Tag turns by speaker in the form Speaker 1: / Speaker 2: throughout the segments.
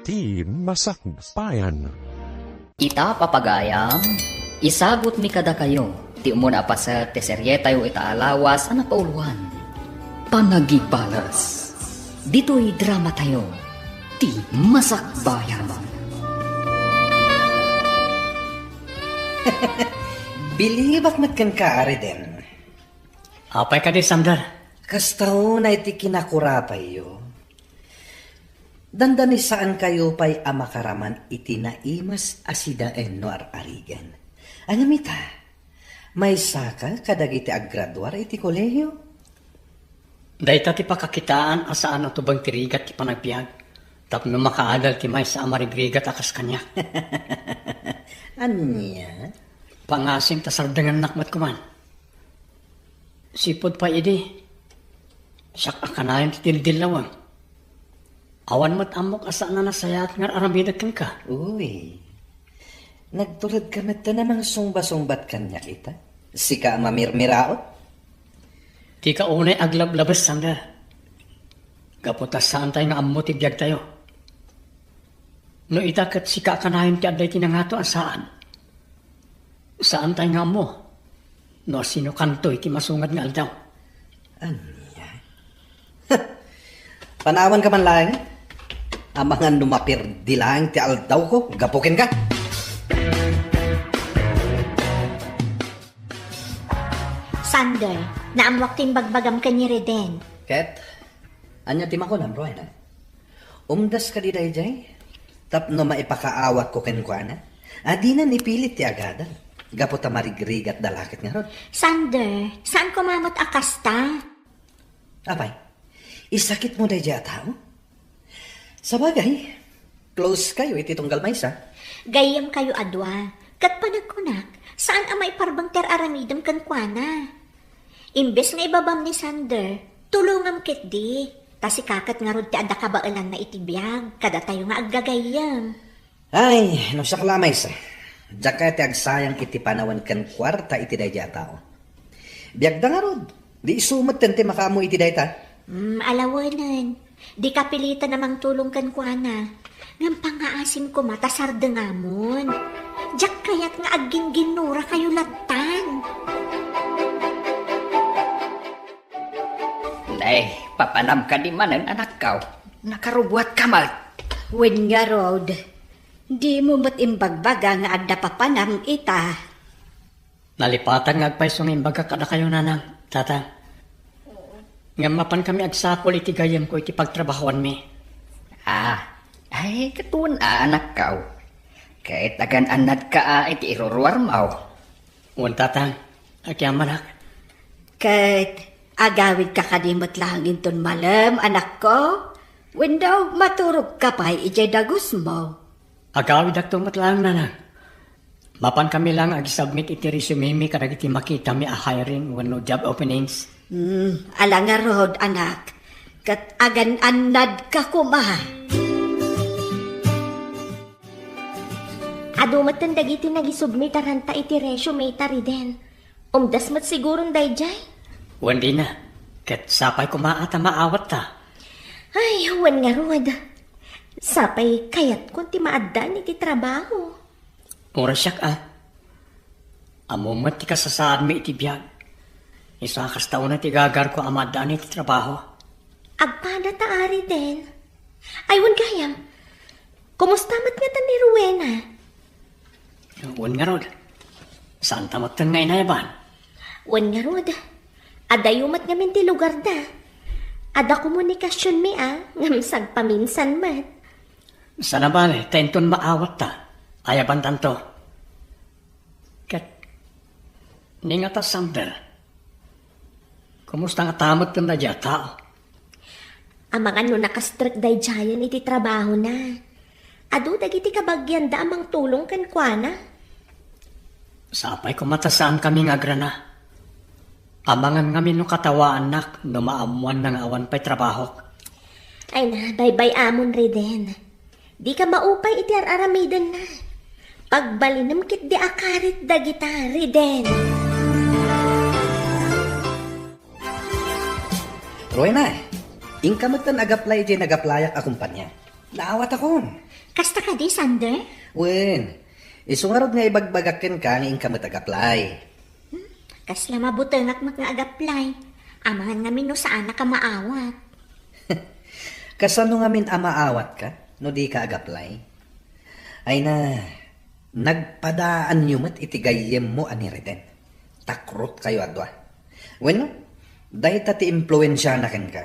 Speaker 1: Ti Masakbayan.
Speaker 2: Ita papagayam, isagot mi kada kayo, ti umuna pa ti serye tayo itaalawas ana pauluan. Panagibalas, dito'y drama tayo, ti Masakbayan.
Speaker 3: Bilibak mat kan kaari din.
Speaker 4: Apay ka di, Sander.
Speaker 3: Kastaw na iti kinakurapay yo. Dandani saan kayo pa'y amakaraman iti naimas asidaen no ararigan. Anamita, may saka kadag iti aggraduar iti kolehiyo?
Speaker 4: Dahita ti pakakitaan asaan na tubang tirigat ti panagbiag. Tapno makaadal ti may sa amarigrigat akas kanya.
Speaker 3: Anya?
Speaker 4: Pangasing tasardangan nakmat kuman. Sipod pa idi. Siyak akanayan ti tildilawang. Awan mat amok asaan na nasayat nga aramidag kan ka.
Speaker 3: Uy, nagtulad ka mat na namang sumba-sumbat kanya kita. Sika mamirmiraot?
Speaker 4: Ti ka unay aglablabas, Sander. Gaputas saan tayo nga ammo ti biyag tayo. No itakat sika akanayan ti aday tinangato asaan. Saan tayo nga ammo? No sino kanto iti masungad nga aldaw.
Speaker 3: Anya? Panawan ka man lang? Amangan lumapir di lang ti aldaw ko, gapukin ka.
Speaker 5: Sander, naamwak tin bagbagam ka ni Reden.
Speaker 3: Ket, anya ti makulam, Roy na? Umdas ka di dayjay? Tapno maipakaawat ko kenkwana? Adinan ipilit ti agadan. Gaputa marigrigat dalakit nga ron.
Speaker 5: Sander, saan kumamot akasta?
Speaker 3: Apay, isakit mo dayjay at tao? Sabagay, close kayo iti tunggal maysa.
Speaker 5: Gayam kayo adwa, kat panagkunak, saan amay parbang ter aramidam kankwana? Imbes nga ibabam ni Sander, tulungam kit di. Tasi kakat nga rod ti adda kabailan na itibiyag, kada tayo nga aggagayam.
Speaker 3: Ay, no siya kalamay sa. Diyak ka ti agsayang iti panawan kan kwarta iti dayjay at tao. Biyag da nga rod, di isumat tente makamu iti dayta.
Speaker 5: Alawanan, di kapilitan namang tulong kankwana. Ngam pangaasim ko matasar dengamon. Diyak kayat nga aging ginura kayo latan.
Speaker 2: Day, papanam ka di manan anak kau. Nakarubuat kamal.
Speaker 6: Wen nga Rod, di mo mat imbagbaga nga adda papanam ita.
Speaker 4: Nalipatan nga agpaisong imbaga kada kayo nanang, tata. Nga mapan kami agsapol iti gayam ko iti pagtrabahoan mi.
Speaker 2: Ay, katun anak kau. Kahit agan anad ka iti iruruar mau.
Speaker 4: Uwan tatang, agyaman ak.
Speaker 6: Kat agawid ka kadimot lang inton malam, anak ko. Wen daw maturog ka pa ijay dagus mo.
Speaker 4: Agawid ak tumat lang nanang. Mapan kami lang agisubmit iti resume mi kadag iti makita mi a hiring when no job openings.
Speaker 6: Ala nga Rod, anak. Kat agan anad ka kumaha.
Speaker 5: Adumatan dagiti nagisubmit aranta iti resume tari den. Umdas mat sigurong dayjay.
Speaker 4: Uwan di na. Kat sapay kumaata maawat ta.
Speaker 5: Ay, huwan nga Rod. Sapay kayat kunti maaddan iti trabaho.
Speaker 4: Ura siyak Amumat ti kasasaan mi iti biyag. Isa kastaw na ti gagar ko amadaan iti trabaho.
Speaker 5: Agpada taari din. Aywan gayam. Kumusta mat nga tan ni Rowena?
Speaker 4: Uwan nga Rod. Saan tamatan nga inayaban?
Speaker 5: Wan nga Rod. Adayumat nga min ti lugar da. Ada komunikasyon mi ngam sagpaminsan mat.
Speaker 4: Sana ba tenton maawat ta? Ayaban tanto. Kat, ninga ta Sander. Kumusta nga tamot kang na dya tao?
Speaker 5: Amang ano nakastrek day jayan iti trabaho na. Adu dagiti kabagyan da amang tulong kan kuana.
Speaker 4: Sapay ko matasaan kami nga grana. Amangan ngamin no katawa anak no maamuan ng awan pa'y trabaho.
Speaker 5: Ay na, bye-bye amon Reden. Di ka maupay iti aramidan na. Pagbalinam kit di akarit da gita, Reden.
Speaker 3: Roy na, ingkamatan agaplay jay nagaplayak akumpanya. Naawat ako.
Speaker 5: Kasta ka di, Sander?
Speaker 3: Wen, isungarod nga ibagbagakin ka ng income mag-apply.
Speaker 5: Kasla mabutengak nga ag-apply. Amahan nga no saan na ka maawat.
Speaker 3: Kasano nga min amaawat ka, no di ka ag-apply? Ay na, nagpadaan nyo mat itigayem mo ani reden. Takrot kayo adwa. Bueno, dahil ti impluensya na ken ka.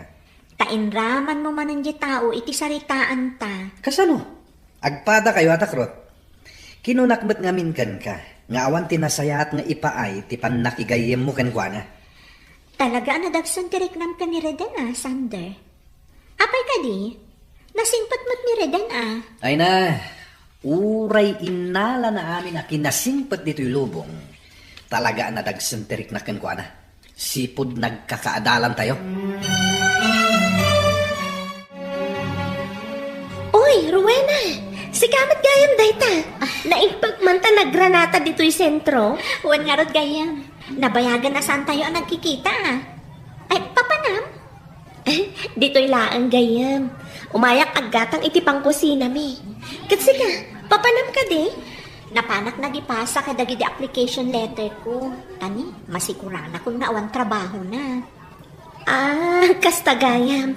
Speaker 5: Tainraman mo man ang tao, iti saritaan ta.
Speaker 3: Kasano? Agpada kayo atakrot. Kinunakbat nga min ken ka, nga awan tinasayat nga ipaay ti panakigayem mo ken kwa na.
Speaker 5: Talaga na dagsan tiriknam ka ni Reden Sander. Apay ka di? Nasingpat mo't ni Reden
Speaker 3: Ay na, uray inala na amin na kinasingpat dito'y lubong. Talaga na dagsanterik na kenkwa na. Sipod nagkakaadalan tayo.
Speaker 7: Uy, Rowena! Sikamat gayam dayta. Naimpagmanta na granata dito'y sentro.
Speaker 5: Huwag nga rod gayam. Nabayagan na saan tayo ang nagkikita Ay, papanam?
Speaker 7: Dito'y laang gayam. Umayak agatang iti pangkusina mi. Kasi ka, papanam ka di?
Speaker 5: Napanak na gipasa ka dagi di application letter ko. Tani, masikurana kung naawan trabaho na.
Speaker 7: Kasta gayam.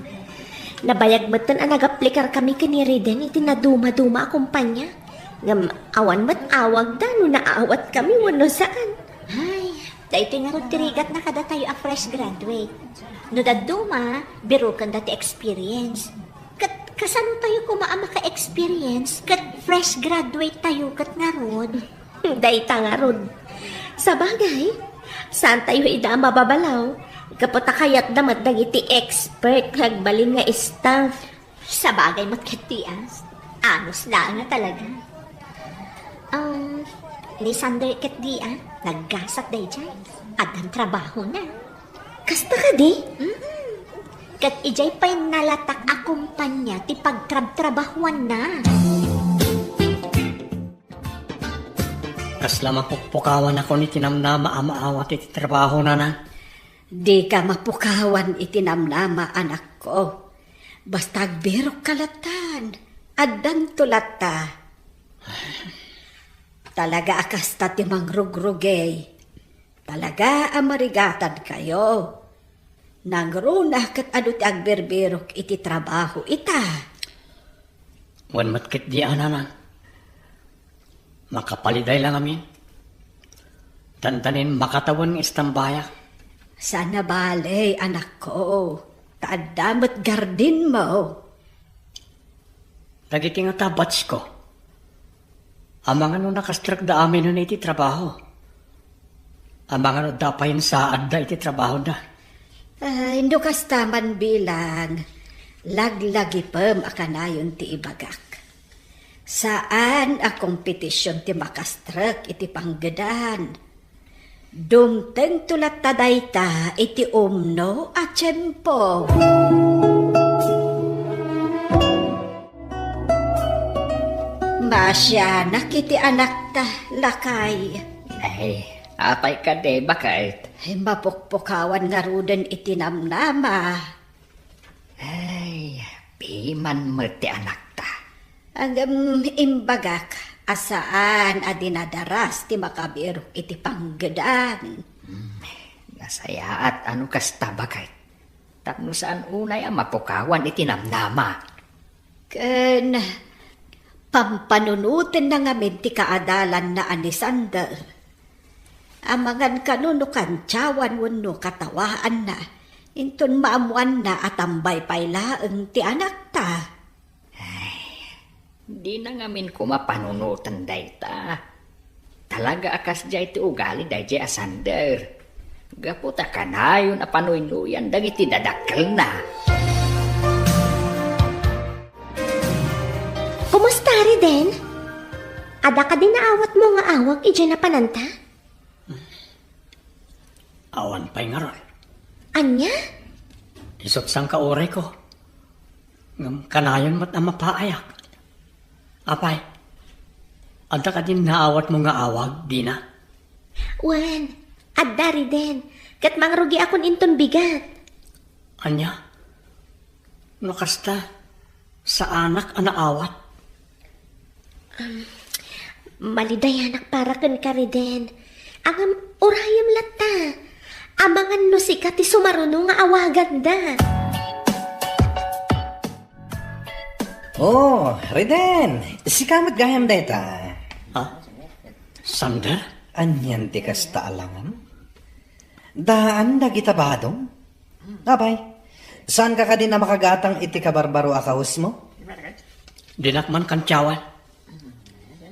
Speaker 7: Nabayagmatan ang nag-aplikar kami kani Reden iti naduma-duma kumpanya. Ngam awan mat awag da no naawat kami wano saan.
Speaker 5: Ay, dahito nga rin tirigat na kada tayo a fresh graduate. No daduma, biro kan dati experience. Kasano tayo kumaama ka-experience? Kat fresh graduate tayo kat nga rod.
Speaker 7: Dayta nga rod. Sa bagay, saan tayo ida mababalaw? Kapota kayat damat dagiti expert nagbalin nga staff.
Speaker 5: Sa bagay matkatias. Anos lang na talaga. Ni Sander kat di naggasat day dyan. At ang trabaho na.
Speaker 7: Kasta ka di?
Speaker 5: Kat ijay pa'y nalatak a kumpanya ti pagtrab-trabahuan na.
Speaker 4: Kasla mapukpukawan ako ni tinamnama amaawat iti trabaho na na.
Speaker 6: Di ka mapukawan itinamnama, anak ko. Basta agberok kalatan. Adan tulata. Talaga akas ti mangrugrugay. Talaga amarigatan kayo. Nangrunah kat adu ti agberberok iti trabaho ita.
Speaker 4: Wan matkit di na. Makapaliday lang amin. Tantanin makatawan ng istambayak.
Speaker 6: Sana balay, anak ko. Taadamot gardin mo.
Speaker 4: Dagiti nga tabats ko. Amang ano nakastrak da amin na iti trabaho. Amang ano dapayin sa adda iti trabaho na.
Speaker 6: Indo kastaman bilang. Laglagi pem akanayon ti ibagak. Saan a kompetisyon ti makastrak iti panggedan? Dumteng tulat tadayta iti umno a tiyempo. Masyanak iti anak ta, lakay.
Speaker 2: Ay, apay ka de, bakit?
Speaker 6: Ay, mapukpukawan nga ruden iti namnama.
Speaker 2: Ay, piman mo ti anak ta.
Speaker 6: Ang imbagak, asaan adinadaras ti makabirok iti panggedan.
Speaker 2: Nasaya at ano kasta bakit? Tapno saan unay ang mapukawan iti namnama.
Speaker 6: Ken, pampanunutin na ngamin ti kaadalan na anisander. Amangan kanunukan tiyawan wano katawaan na. Intun maamuan na atambay pailaeng ti anak ta.
Speaker 2: Di na ngamin kumapanunutan dayta. Talaga akas jay ti ugali day jay asander. Gaputa kanayon a panuinuyan dagiti dadakkel na.
Speaker 7: Kumusta Reden? Ada ka din naawat mo nga awag ije na pananta?
Speaker 4: Awan pa'y nga ron.
Speaker 7: Anya?
Speaker 4: Isot sang kaoray ko. Ngam kanayon mat na mapaayak. Apay, ada ka din naawat mo nga awag, di na?
Speaker 7: Wan, adda Reden. Kat mangrugi akon inton bigat.
Speaker 4: Anya? No kasta, sa anak anaawat.
Speaker 7: Malidayanak para kan ka rin. Ang urayam lata. Amangan no si Kati sumaruno nga awagan da.
Speaker 3: Oh, Reden, si kamat gayam deta.
Speaker 4: Ha? Sander?
Speaker 3: Anyan ti kasta alangan? Daan da kita badong? Abay, saan ka din na makagatang iti kabarbaro akahus mo?
Speaker 4: Dinakman kan tiyawan.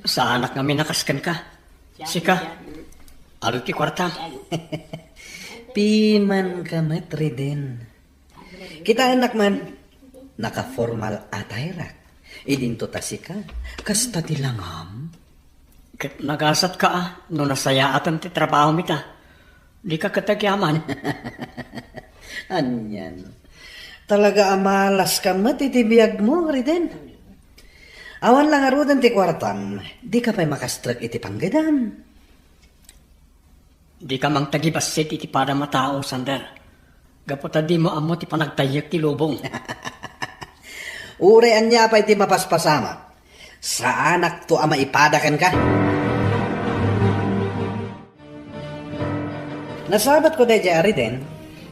Speaker 4: Sa anak namin nakaskan ka. Sika, arot ti kwartam.
Speaker 3: Piman kamat, Reden. Kita anak man, naka-formal atayrak. Idinto tasika, kasta ti langam.
Speaker 4: Kat nagasat ka no nasayaatan ti trabaho mita. Di ka katagyaman.
Speaker 3: Anyan. Talaga amalas ka mat iti biyag mo, Reden. Awan lang arudan ti kwartam, di ka pa'y makastrek iti panggadam.
Speaker 4: Di ka mang tagibasit iti para matao, Sander. Gaputa di mo amo ti panagtayak ti lubong.
Speaker 3: Urean niya pa iti mapaspasama. Sa anak to ama ipadakan ka. Nasabat ko dahi Reden.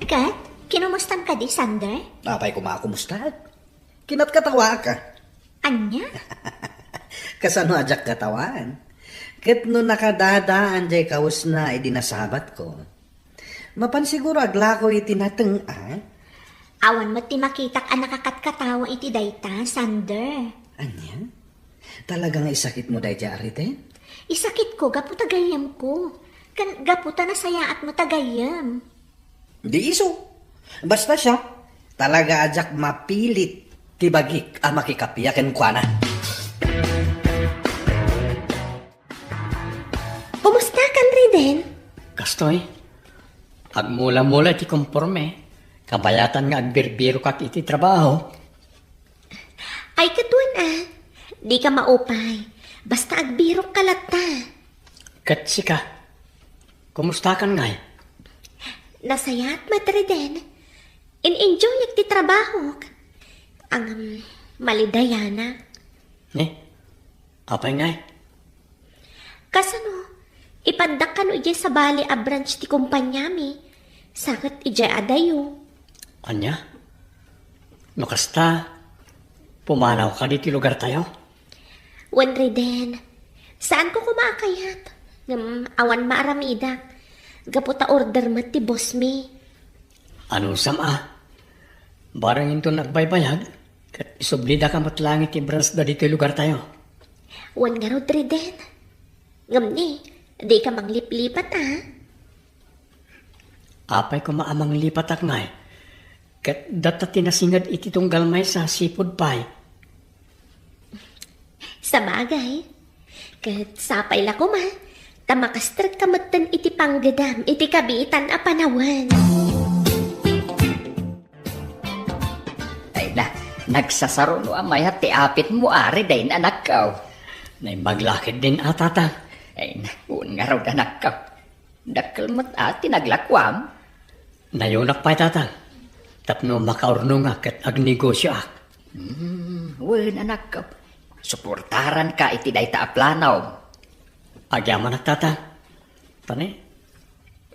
Speaker 5: Kat, kinumustan ka di, Sander?
Speaker 3: Apay kumakumusta. Kinat katawa ka.
Speaker 5: Anya?
Speaker 3: Kasano ajak katawan. Ket no nakadadaan jay kaus na idinasabat ko. Mapansiguro agla ko itinateng
Speaker 5: Awan mo ti makitak ang nakakatkatawa iti dayta, Sander.
Speaker 3: Anya? Talagang isakit mo dahi Reden?
Speaker 5: Isakit ko, gapu tagayam ko. Kan gaputa na sayaat mo tagayam.
Speaker 3: Di iso. Basta siya, talaga ajak mapilit tibagik ang makikapiyakin kwa na.
Speaker 7: Kumusta kan Riden?
Speaker 4: Kastoy, agmula-mula ti konforme. Kabayatan nga agbirbiro kak iti trabaho.
Speaker 7: Ay katuan di ka maupay. Basta agbirok kalata.
Speaker 4: Kat sika, kumusta kan ngay?
Speaker 7: Nasayat matriden. In-enjoy ti trabaho. Ang malidayana.
Speaker 4: Apay ngay?
Speaker 7: Kasano, ipandak ka no ije sa bali a branch ti kumpanyami. Sakit ije adayo.
Speaker 4: Anya? Makasta, pumanaw ka diti lugar tayo?
Speaker 7: Wan Riden, saan ko kumakayat? Awan maaramidak. Gaputa order mat ti boss mi.
Speaker 4: Ano sama? Barang ito nagbaybayag, kat isublida ka matlangit ti branch da diti lugar tayo.
Speaker 7: Wan nga rod Riden. Ngamni, di ka manglip-lipat
Speaker 4: Apay ko maamang lipat ak ngay. Kat data tinasingad iti tunggal may sa seafood pie.
Speaker 7: Sa bagay. Kat sapay la ko ma. Tamakastrat kamatan iti panggadam, iti kabitan a panawan.
Speaker 2: Ay na, nagsasaro no amay ti apit mo ari dahin anak kaw.
Speaker 4: Naimaglakid din atata.
Speaker 2: Ay na, nga raw anak kaw. Dakal mo't ati naglakwam.
Speaker 4: Nayunak pa'y tatang. Tapno makaurno nga kat agnegosyo ak.
Speaker 2: Wen anak kaw. Suportaran ka iti dayta aplanaw.
Speaker 4: Agyaman ak tatang. Tani,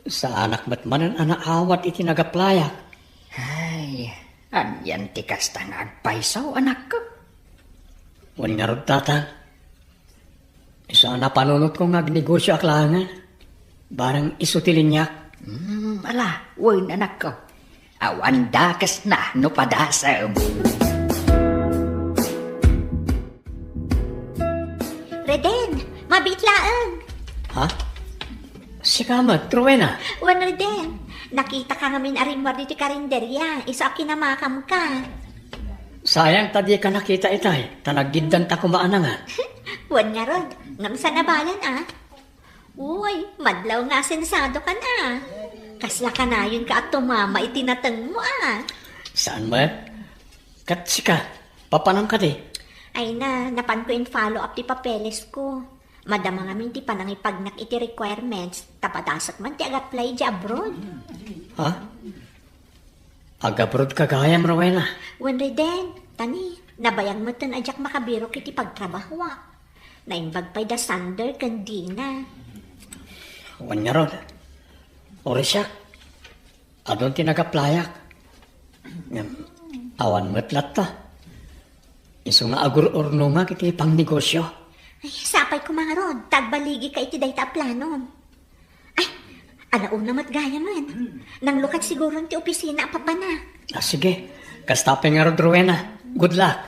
Speaker 4: sa anak matmanan anak awat iti nagaplaya.
Speaker 2: Ay, anyan ti kasta nga agpaisaw anak ko.
Speaker 4: Wan nga rod tatang. Isa na panunot ko nga agnegosyo ak langan. Barang isutilin niya.
Speaker 2: Ala, wen anak ko. Awan dakas na no padasam.
Speaker 5: Reden, mabitlaan.
Speaker 4: Ha? Si Kamat, Truena.
Speaker 5: Wan Reden, nakita ka ngamin arimwar dito karinderya. Isa kinamakam ka.
Speaker 4: Sayang tadi ka nakita itay. Tanagiddan ta kumaanangan.
Speaker 5: Wan nga rod, ngamsa na bayan Uy, madlaw nga sensado ka na. Kasla ka na yun ka at tumama itinatang mo
Speaker 4: Saan mo? Kat sika, papanam ka di.
Speaker 5: Ay na, napan ko in follow up ti papeles ko. Madama nga min ti panangipagnak iti requirements. Tapadasak man ti ag-apply di abroad.
Speaker 4: Ha? Agabrod ka gayam, Rowena.
Speaker 5: Wan Reden, tani, Nabayag mo tan ajak makabiro kiti pagtrabaho. Naimbag pa'y da Sander kandina.
Speaker 4: Wan nga ron. Orisyak. Adon tinagaplayak. Awan matlat ta. Iso nga agur-urno nga kiti pang negosyo.
Speaker 5: Ay, sapay ko mga rod. Tagbaligi ka iti dayta planon. Ay, alauna mat gaya man. Nang lukat siguro ti opisina apapana.
Speaker 4: Sige. Kastapay nga ron, Rowena. Good luck.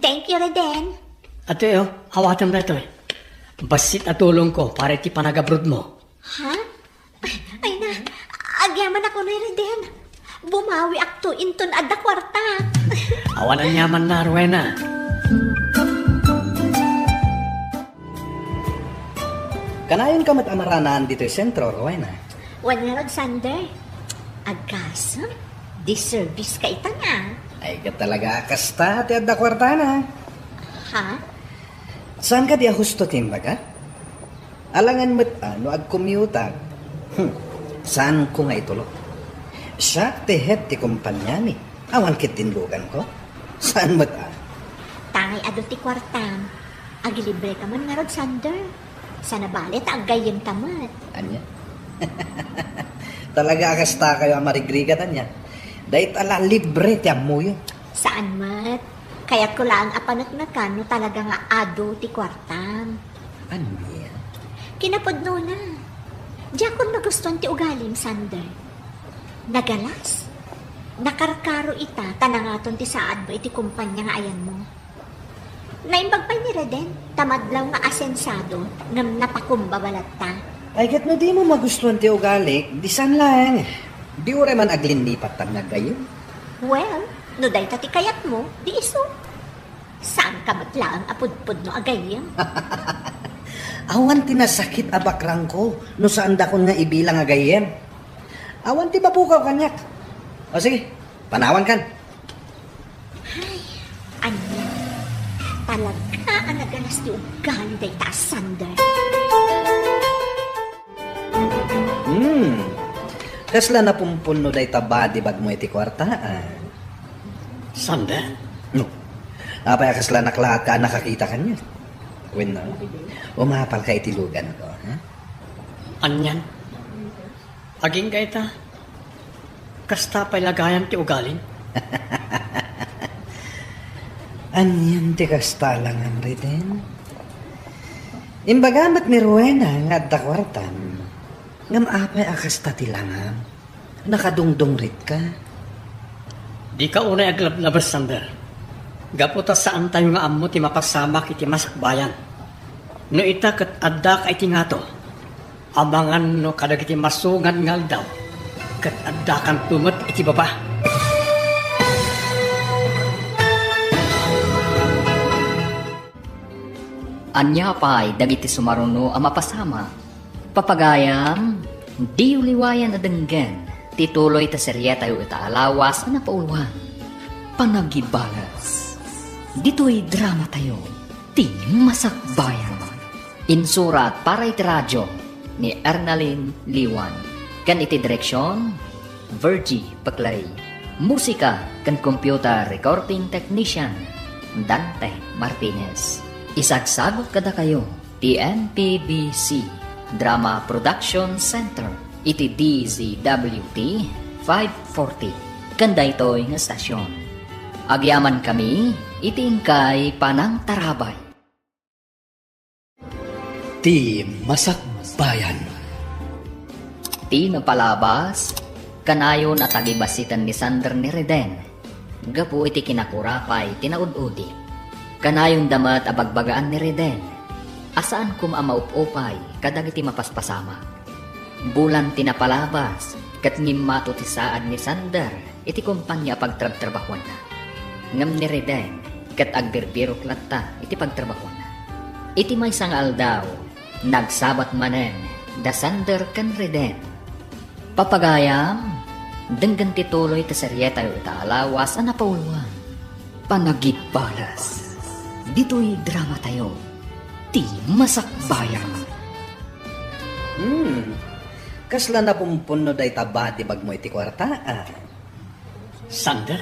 Speaker 5: Thank you, Reden.
Speaker 4: Ato hawatan na ito Basit at tulong ko para iti panagabrod mo.
Speaker 5: Ha? Ay na, agyaman ako na Reden. Bumawi akto inton adda kwarta.
Speaker 4: Awan ang yaman na, Rowena.
Speaker 3: Kanayon ka mat-amaranaan dito yung sentro, Rowena.
Speaker 5: Wan nga rod, Sander. Agkasam, diservice ka ita nga.
Speaker 3: Ay ka talaga kasta ti adda kwarta na.
Speaker 5: Ha?
Speaker 3: Saan ka di husto timbaga? Alangan mo't ano ag-commute. Saan ko nga itulog? Siya ti het ti kumpanya ni. Awan kit tinlugan ko. Saan mo't
Speaker 5: Tangay ado ti kwartam. Agilibre ka man nga rod, Sander. Sana balit aggayem tamat.
Speaker 3: Anya? Talaga kasta kayo ang marigrigan niya. Dahit ala libre ti amuyo.
Speaker 5: Saan mat? Kaya't ko lang apanat na kano talaga nga ado ti kwartam.
Speaker 3: Ano yan?
Speaker 5: Kinapodno na. Diyan ko nagustuhan ti ugalim, Sander. Nagalas. Nakarkaro ita, tanangaton ti saad mo iti kumpanya nga ayan mo. Naimbag pa ni Reden, tamadlaw nga asensado, ngam napakumbabalat ta.
Speaker 3: Ay kat no di mo magustuhan ti ugali, di san lang. Di ure man aglinipat tan nagayon.
Speaker 5: Well, no day ti kayat mo, di iso. Saan ka matlaang apudpud no agayam?
Speaker 3: Awan ti nasakit abakrang ko, no saan da kon nga ibilang agayem. Awan ti mapukaw kanyak. O sige, panawan kan.
Speaker 5: Anya, talaga ang nagalas ti ugali day ta, Sander.
Speaker 3: Kasla na pumpuno day taba di bag mo iti kwarta.
Speaker 4: Sanda?
Speaker 3: No. Apay kasla naklahat ka nakakita kanya. When na, umapal ka itilugan ko. Ha?
Speaker 4: Anyan? Aging gaita? Kasta pa'y lagayan ti ugaling?
Speaker 3: Anyan ti kasta lang ang Reden. Imbagamat ni Rowena nga adda kwartan. Ngam apay akasta ti langam. Nakadungdong rit ka.
Speaker 4: Di ka unay aglablabas, Sander. Gaputa saan tayo nga ammo ti mapasama kiti masakbayan. No ita kat adda ka iti nga to. Abangan no kadag iti masungan ngal daw. Kat adda kan tumet iti baba.
Speaker 2: Anya pa'y dagiti sumaruno ang mapasama. Papagayam, di uliwayan na denggen. Tituloy ta serya tayo itaalawas na napauluan. Panagibalas. Dito'y drama tayo. Ti masakbayan. Insurat para iti radyo ni Ernalyn Liwan. Kan iti direksyon, Virgie Paclay. Musika kan computer recording technician, Dante Martinez. Isagsagot kada kayo, TNPBC Drama Production Center, iti DZWT 540. Kanda ito'y nga stasyon. Agyaman kami, iti ingkay panang tarabay.
Speaker 3: Ti masakbayan.
Speaker 2: Ti napalabas, kanayon at agibasitan ni Sander ni Reden. Gapu iti kinakurapay, tinaud-udi. Kanayon damat abagbagaan ni Reden. Asaan kum amaupupay, kadag iti mapaspasama. Bulan tinapalabas, kat ngimmato ti saad ni Sander, iti kumpanya pagtrabtrabahuan na. Ngam ni Reden, kat agbirbirok latta, iti pagtrabahuan na. Iti may sangal daw, nagsabat manen, da Sander kan Reden. Papagayam, denggan tituloy ti seryeta yu itaalawas na napauluan. Panagibalas. Dito'y drama tayo. Ti masakbayan.
Speaker 3: Kasla na pumpuno day taba di bag mo iti kwarta.
Speaker 4: Sander?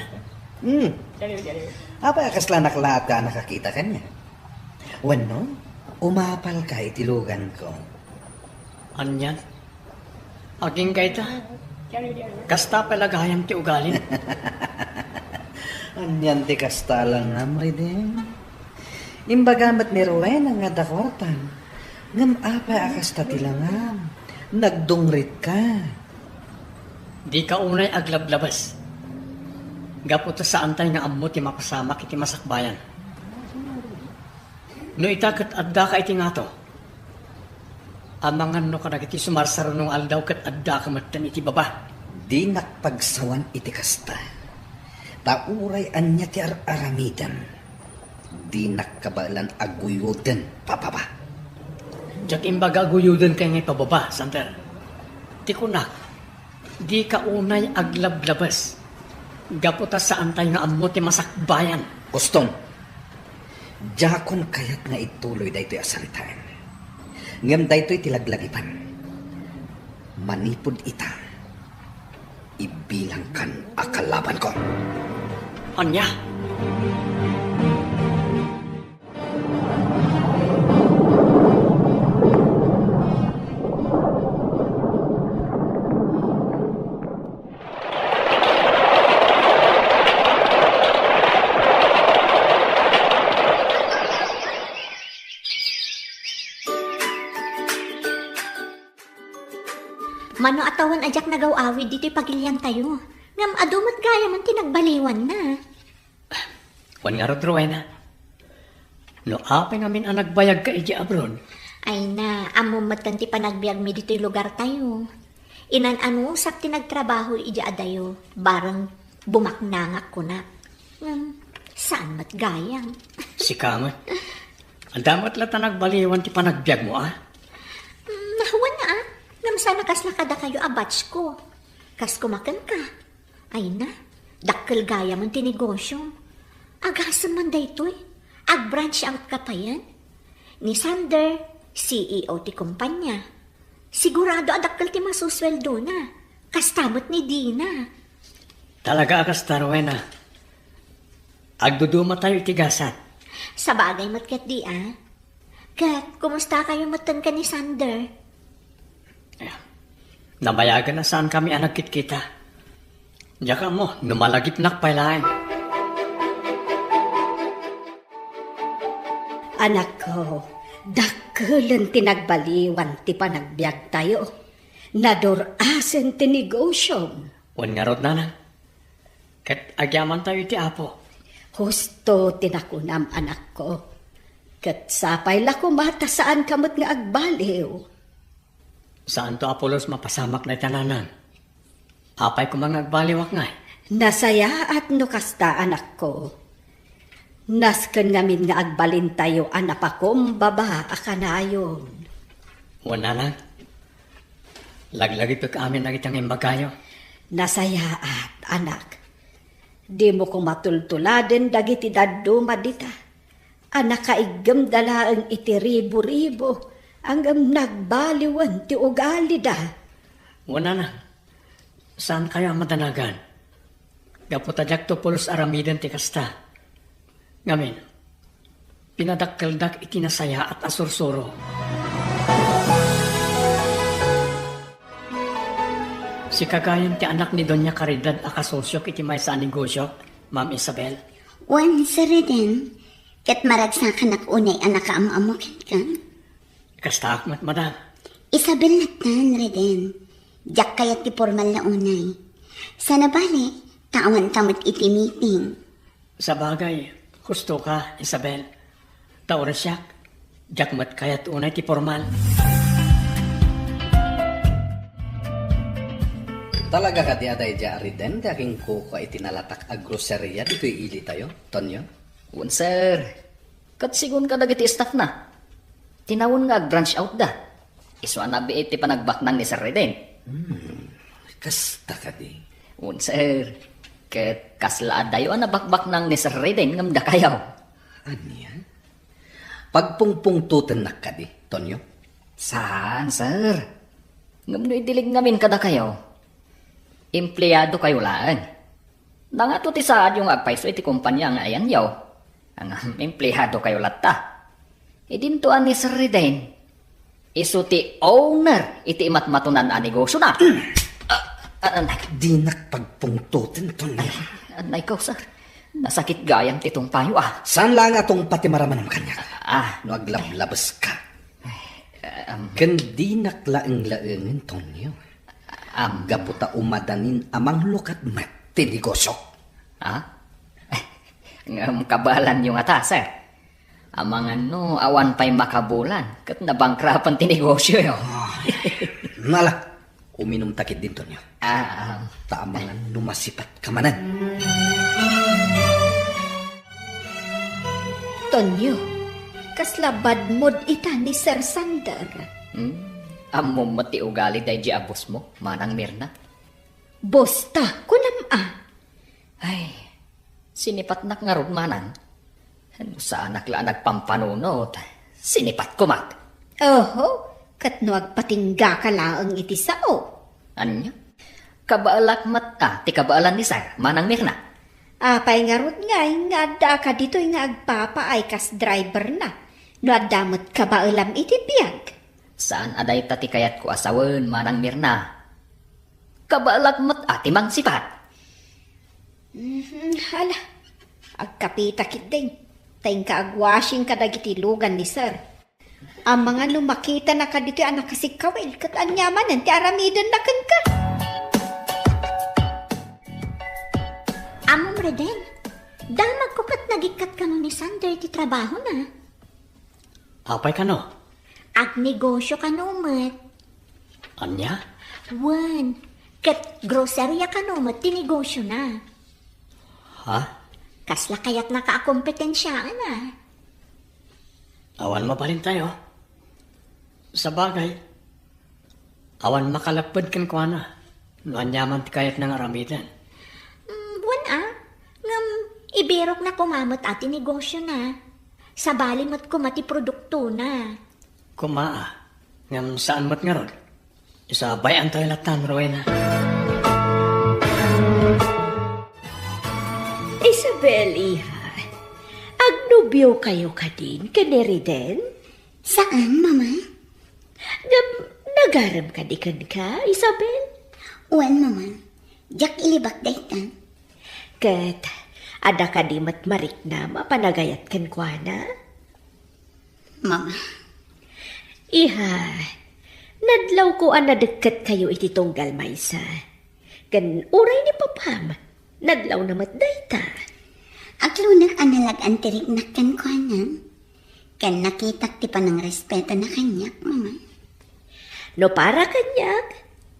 Speaker 3: Apa kasla naklata nakakita ka niya? Wano, umapal ka itilugan ko.
Speaker 4: Anyan? Aging kayta? Kasta palagayam ti ugalin.
Speaker 3: Anyan ti kasta lang amri din. Imbagamat ni Rowena nga dakwartan. Ngam apa akasta tilangam. Nagdungrit ka.
Speaker 4: Di ka unay aglablabas. Gaputa saan tayo nga ammo ti mapasamak iti masakbayan. No itakat adda ka iti nga to. Amangan no ka nagiti sumarsaro nung aldaw kat adda ka matan iti baba.
Speaker 3: Di nakpagsawan iti kasta. Tauray anya ti aramidan. Di nakabalan aguyuden papaba.
Speaker 4: Diyak imbaga guyudan kay ngay pababa, Sander. Ti kunak, di ka unay aglablabas. Gaputa saan tayo nga ammo ti masakbayan.
Speaker 3: Gustong, jakon kayat nga ituloy daytoy asalitaan. Ngem daytoy tilaglagipan. Manipod ita. Ibilang kan akalaban ko.
Speaker 4: Anya?
Speaker 5: Mano atawan ajak nagaw-awid dito'y pagilyan tayo. Ngam adumat gaya man tinagbaliwan na.
Speaker 4: Wan nga rod, Rowena. No apay ngamin ang nagbayag ka iji abron.
Speaker 5: Ay na, amumat kan ti panagbiag mi dito'y lugar tayo. Inan-ano sak tinagtrabaho iji adayo. Barang bumaknangak ko na. Saan mat gayang?
Speaker 4: Si Kamat. Ang damat lata nagbaliwan ti panagbiag mo, ah?
Speaker 5: Nahuwan na ah. Ngam sana kas nakada kayo abatch ko. Kas kumakan ka. Ay na, dakkel gaya man tinegosyo. Agasan man daytoy. Ag-branch out ka pa yan. Ni Sander, CEO ti kumpanya. Sigurado adakkel ti masusweldo na. Kastamot ni Dina.
Speaker 4: Talaga akas ta, Rowena. Agduduma tayo itigasan.
Speaker 5: Sa bagay matkat di ah. Kat, kumusta kayo matan ka ni Sander?
Speaker 4: Nabayagan na saan kami ang nagkit-kita. Diyan ka mo, numalagip nakpailain.
Speaker 6: Anak ko, dakkelan tinagbaliwan ti panagbiag tayo. Nadorasen ti negosyo.
Speaker 4: Wan nga rod, nana. Kat agyaman tayo iti apo.
Speaker 6: Husto tinakunam anak ko. Kat sapay la kumata saan kamot nga agbaliw.
Speaker 4: Saan to Apolos mapasamak na itananan? Apay ko mga nagbaliwak nga.
Speaker 6: Nasaya at nukasta anak ko. Nasken ngamin nga agbalin tayo anapakom baba akanayon.
Speaker 4: Wala lang. Laglagi pa kami nagitang imbagayo.
Speaker 6: Nasaya at anak. Di mo ko matultuladen dagiti daduma dita. Anak kaigam dalaang iti ribo-ribo. Hanggang nagbaliwan ti ugali da.
Speaker 4: Wala na. Saan kayo ang madanagan? Gaputadyak to pulos aramidan ti kasta. Ngamin, pinadakkaldak itinasaya at asursuro. Si kagayan ti anak ni Doña Caridad akasosyo iti may sa negosyo, Ma'am Isabel.
Speaker 8: Wan sa Reden, kat maragsakan ak unay anak am-amukin ka.
Speaker 4: Kasta akmat, madam.
Speaker 8: Isabel natan, Reden. Diyak kayat ti formal na unay. Sana bali, tawan tamot iti meeting.
Speaker 4: Sa bagay, gusto ka, Isabel. Taoras siyak, diyak mat kayat unay ti formal.
Speaker 3: Talaga ka di aday jari den, di aking kuko itinalatak a groceria, dito'y ili tayo, Tonyo?
Speaker 2: Un sir, kat sigun ka dagiti staff na. Tinawon nga ag-branch out da. Iswa na iti panagbaknang ni Sir Reden.
Speaker 3: Kasta ka di.
Speaker 2: Un sir, ket kaslaad dayo ang nabakbaknang ni Sir Reden ngam da kayaw.
Speaker 3: Anya? Pagpungpungtutan na ka di, Tonyo?
Speaker 2: Saan, sir? Ngam no idilig ngamin kada kayo. Empleyado kayo laan. Nangato ti saad yung agpaiso iti kumpanya nga ayan yaw. Ang empleyado kayo latta. Idintuan ni Sir Riden. Isu ti owner iti imatmatunan a negosyo na.
Speaker 3: Di nakpagpungtutin, Tonyo.
Speaker 2: Anay ko, sir. Nasakit gayam titong payo
Speaker 3: Saan lang atong pati maraman ng kanya?
Speaker 2: No
Speaker 3: aglablabas ka. Kandi naklaeng-laengin, Tonyo. Gaputa umadanin amang lukat mat ti negosyo.
Speaker 2: Kabalan yung ata, sir. Amang awan pa'y makabulan. Kat nabangkrapan ti negosyo yun.
Speaker 3: Nala, uminom takit din, Tonyo. Tamangan lumasipat kamanan.
Speaker 6: Tonyo, kaslabad mod ita ni Sir Sander.
Speaker 2: Amo mati ugali day di abos mo, manang Mirna.
Speaker 6: Bosta, kunam
Speaker 2: Ay, sinipat nak nga ron manang. Ano saan nakla nagpampanunot? Sinipat ko mat.
Speaker 6: Oho, katno agpatingga ka laang iti sao.
Speaker 2: Anya? Kabaalak mat ti kabaalan ni Sir, manang Mirna.
Speaker 6: Apay nga rot nga da ka dito nga agpapaay kas driver na. No adamot ka ba alam iti biyag?
Speaker 2: Saan aday tati kayat ko asawen, manang Mirna? Kabaalak mat ti mang sipat.
Speaker 6: Hala, agkapitakit din. Tayong kaagwashing kadagiti lugan ni Sir. Ang mga lumakita na ka dito anak kasikawil, kat anyamanan ti aramidan na kan ka.
Speaker 5: Amom Reden, damag ko kat nagikat ka ni Sander ti trabaho na.
Speaker 4: Apay ka no?
Speaker 5: Agnegosyo ka numat.
Speaker 4: Anya?
Speaker 5: Wan, kat grocerya ka numat, tinegosyo na.
Speaker 4: Ha?
Speaker 5: Kasla kaya't nakaakompetensyaan na.
Speaker 4: Awan mabalin tayo. Sa bagay, awan makalapad kan kwa na. Nuanyaman ti kayat ng aramitan.
Speaker 5: Wan ngam ibirok na kumamot ati negosyo na. Sa balimot kumati produkto na.
Speaker 4: Kumaa, ngam saan mat nga ron? Isa bayan tayo latan, Rowena.
Speaker 7: Isabel, iha. Agnubyo kayo ka din, kaneri din?
Speaker 8: Saan, Mama?
Speaker 7: Nagaram ka di kan ka, Isabel?
Speaker 8: Well, Mama. Jak ilibak daytan.
Speaker 7: Kat, ada ka di matmarik na mapanagayat kan kwa na?
Speaker 8: Mama.
Speaker 7: Iha, nadlaw ko ang nadagkat kayo iti tunggal maysa. Kan uray ni Papam, nadlaw na matdayta.
Speaker 8: Aglunak analag antirik na kan ko na. Kan nakitak ti pa ng respeto na kanyak, Mama.
Speaker 7: No para kanyak,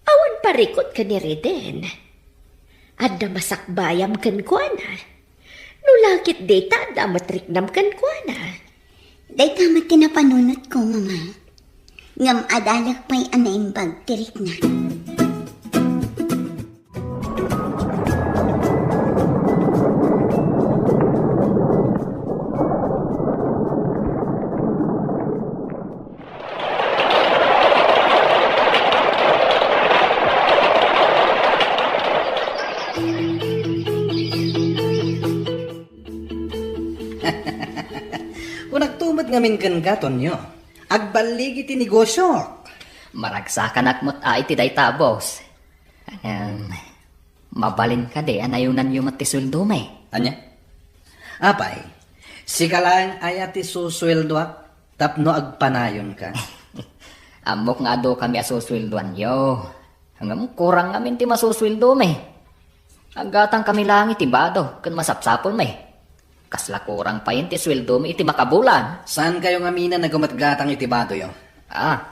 Speaker 7: awan parikot ka ni Reden. Adda masakbayam kan kwa na. No lakit data adda matriknam kan kwa na.
Speaker 8: Day tamat tinapanunot ko, Mama. Ngam adalag pa'y anaimbag tirik na.
Speaker 3: Unagtumad ngamin kan ka, Tonyo. Agbaligi ti negosyo.
Speaker 2: Maragsakan akmot iti dayta, boss. Mabalin ka de, anayunan yung matisweldo may.
Speaker 3: Anya? Apay, sikalang ayat ti susweldo tapno agpanayon ka.
Speaker 2: Amok nga do kami asusweldoan yo. Hanggang kurang ngamin ti masusweldo may. Agatang kami lang iti bado, kan masapsapol may. Kasla kurang pa yun ti sweldo may iti makabulan.
Speaker 3: Saan kayo nga mina na gumatgatang itibado yo?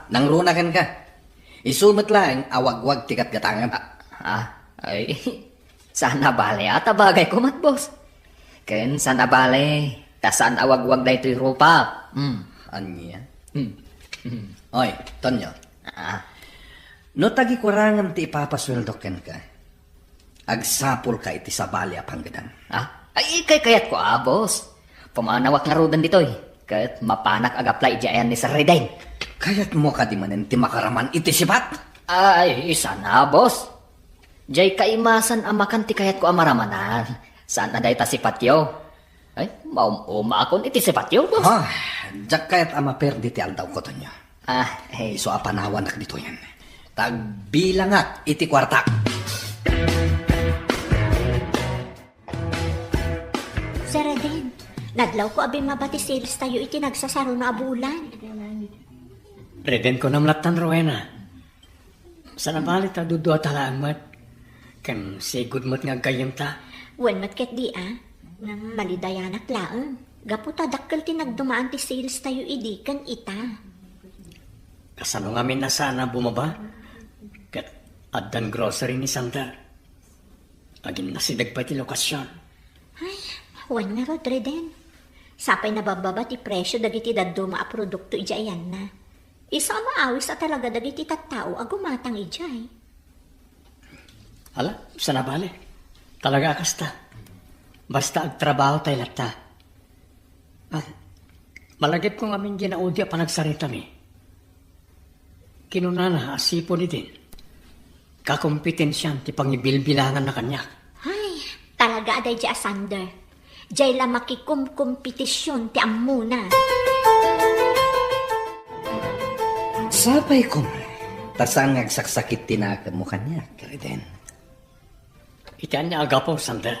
Speaker 2: Nangrunakan
Speaker 3: ka. Isumot lang, awagwag tikat gatangan.
Speaker 2: Ay, sana bale ata bagay ko mat, boss. Ken sana bale, tasan awagwag da ito'y rupa.
Speaker 3: Anya? Oy, Tonyo. No tagi kurangan ti ipapasweldo ken ka. Agsapol ka iti sabali apanggadan.
Speaker 2: Ay, kayat ko, boss. Pumanawak nga rodan dito'y. Kat mapanak agaplay dyan ni Sir Reden.
Speaker 3: Kayat mo ka di manen ti makaraman iti sipat?
Speaker 2: Ay, isa na, boss. Jay kaimasan amakan ti kayat ko amaramanan. Saan na ta si Patyo? Ay, mauma akon iti si Patyo, boss.
Speaker 3: Ah, jak kayat ama perdi ti aldaw ko to niya.
Speaker 2: Hey.
Speaker 3: Iso apanawan nak dito yan. Tagbilangak iti kwartak.
Speaker 5: Sir Reden, nadlaw ko abi mabati sales tayo iti nagsasaro na abulan.
Speaker 4: Reden ko namlatan, Rowena. Sa nabalit ta dudua talaan mat. Kan sigud mat nga gayam ta.
Speaker 5: Wen matket di malidayanak laeng. Gapu ta dakkel ti nagdumaan ti sales tayo idi kan ita.
Speaker 4: Kasano nga min na sana bumaba? Kat addan grocery ni Sandra. Agin nasidag pa ti lokasyon.
Speaker 5: Ay, wan nga rod, Reden. Sapay nabababa ti presyo dagiti daduma a produkto ijayan na. Isa maawis at talaga dagiti tattao agumatang ijay.
Speaker 4: Ala, sa nabali. Talaga akasta. Basta agtrabaho tayo lata. Malagip kong aming ginaudya pa nagsarita mi. Kinunana, asipo ni din. Kakompetensyan ti pangibilbilangan na kanya.
Speaker 5: Ay, talaga aday di asander. Diyay la makikumkompetisyon ti amuna.
Speaker 3: Sabay ko man. Tasang agsaksakit tinakam mo kanya, Reden.
Speaker 4: Itian niya agapo, Sandra.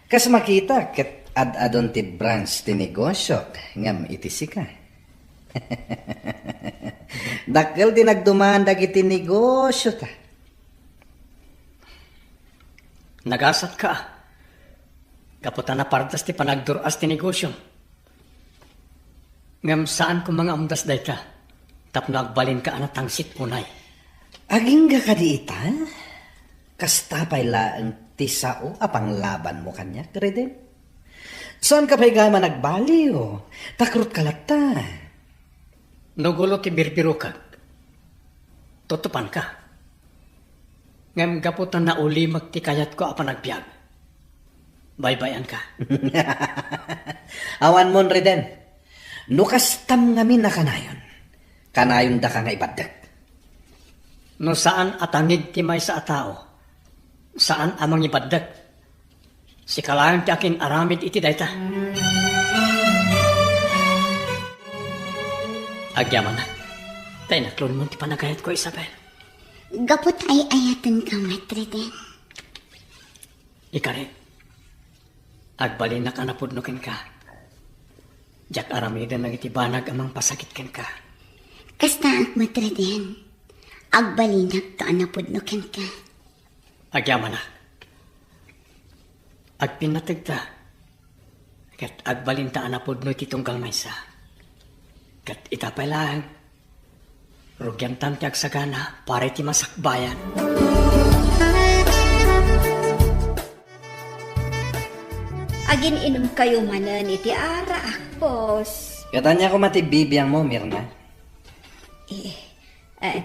Speaker 3: Kas makita ket ad-adon ti branch ti negosyo ngam itisi ka. Dakkel di nagdumaan dagiti negosyo ta.
Speaker 4: Nagasat ka. Kaputan na pardas ti panagduras ti negosyo. Ngam saan ko mga amdas day ka? Tapno agbalin ka anatangsit punay.
Speaker 3: Aging ka di ita? Kastapay laang tisao apang laban mo kanya, Reden? Saan ka pa'y gama nagbali o? Takrot ka lata.
Speaker 4: Nugulo ti birbiro kag. Tutupan ka. Ngam gaputan na uli magtikayat ko apa nagbiag. Baybayan ka.
Speaker 3: Awan mon, Reden. Nukastam ngamin na kanayon. Kanayon da ka nga ibadag.
Speaker 4: No saan atangig ti may sa atao? Saan amang ibadag? Si kalayan ti aking aramid iti dayta. Agyaman na. Tay naklon mo ti panagayat ko, Isabel.
Speaker 8: Gapot ay ayatan ka, Matriden.
Speaker 4: Ika rin. Agbalin na ka napudnukin ka. Jak aramidan ng itibanag amang pasakit ken ka.
Speaker 8: Kasta ang Matriden. Agbalinag ka anapudnukin ka.
Speaker 4: Agyaman na. Agpinatag ta. Kat agbalin ta anapudno itong galmaysa. Kat itapay lang. Rugyan tanti agsagana para iti masakbayan.
Speaker 6: Agin inom kayo manan iti ara, boss.
Speaker 3: Katanya ko matibibiyang mo, Mirna.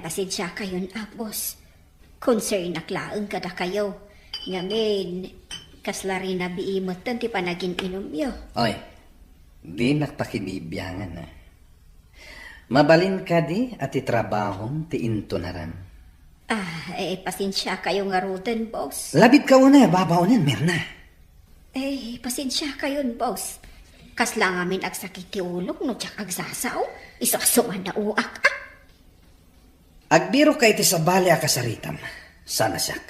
Speaker 6: Pasensya kayon, boss. Concern naklaang kada kayo. Ngamin, kaslari na biimatan ti panagin inom yo.
Speaker 3: Oy, di nakpakibibiyangan na. Mabalin ka di at itrabahong ti intunaran.
Speaker 6: Pasensya kayo nga roden, boss.
Speaker 3: Labit ka una, babaunan, Mirna.
Speaker 6: Pasensya kayon, boss. Kasla ngamin agsakit ti ulog no tsak agsasaw. Isaksuman na uak.
Speaker 3: Agbiro ka iti sa bali akasaritam. Sana siyak.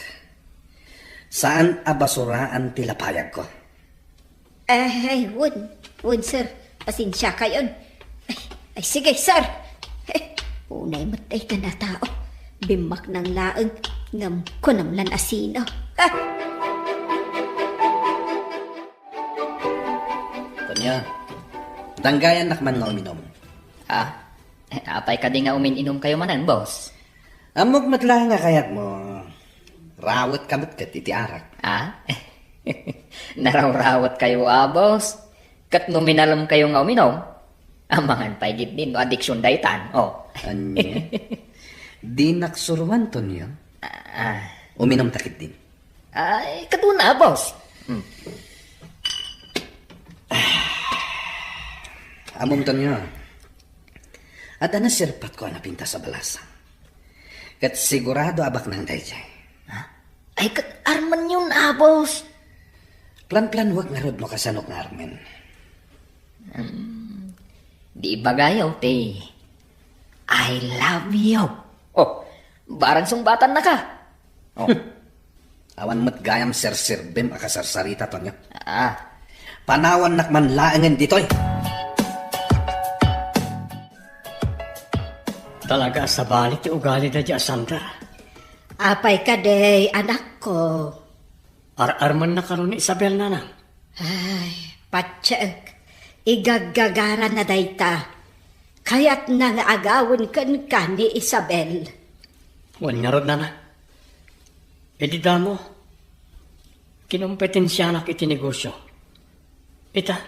Speaker 3: Saan abasuraan ti lapayag ko?
Speaker 6: Wood, sir. Pasensya kayon. Ay, sige, sir. Unay matay ka na tao. Bimak ng laeng ngam kunamlan asino.
Speaker 3: Tonya, danggayan nakman nga uminom.
Speaker 2: Apay ka di nga umin-inom kayo manan, boss.
Speaker 3: Amog matla nga kayat mo. Rawat kamot kat iti arak.
Speaker 2: Naraw-rawat kayo, boss. Kat nominalam kayo nga uminom. Amangan pa'y git din, no addiction daytan.
Speaker 3: Anya? Di naksuruan, Tonyo. Uminom takit din.
Speaker 2: Katuna, boss.
Speaker 3: Among Tonyo. At sirpat ko na pinta sa balasang. Kat sigurado abak nang dayjay.
Speaker 2: Ay, kat Arman yun, boss.
Speaker 3: Plan-plan wag nga rod no kasanok nga Armen.
Speaker 2: Di bagayaw, te. I love you. Oh, barang sungbatan na ka. Oh,
Speaker 3: Awan mat gayam ser-serbem akasarsarita to nyo.
Speaker 2: ah,
Speaker 3: Panawan nakman laangan ditoy.
Speaker 4: Talaga sa balik ti ugali da di Sandra.
Speaker 6: Apay ka day, anak ko.
Speaker 4: Ar-arman na karon ni Isabel na nang.
Speaker 6: Ay, patsyag. Igagagara na dayta. Kaya't nang agawin ka ni Isabel.
Speaker 4: Wan nga rod na. E di damo. Kinumpetensya na kiti negosyo. Ita,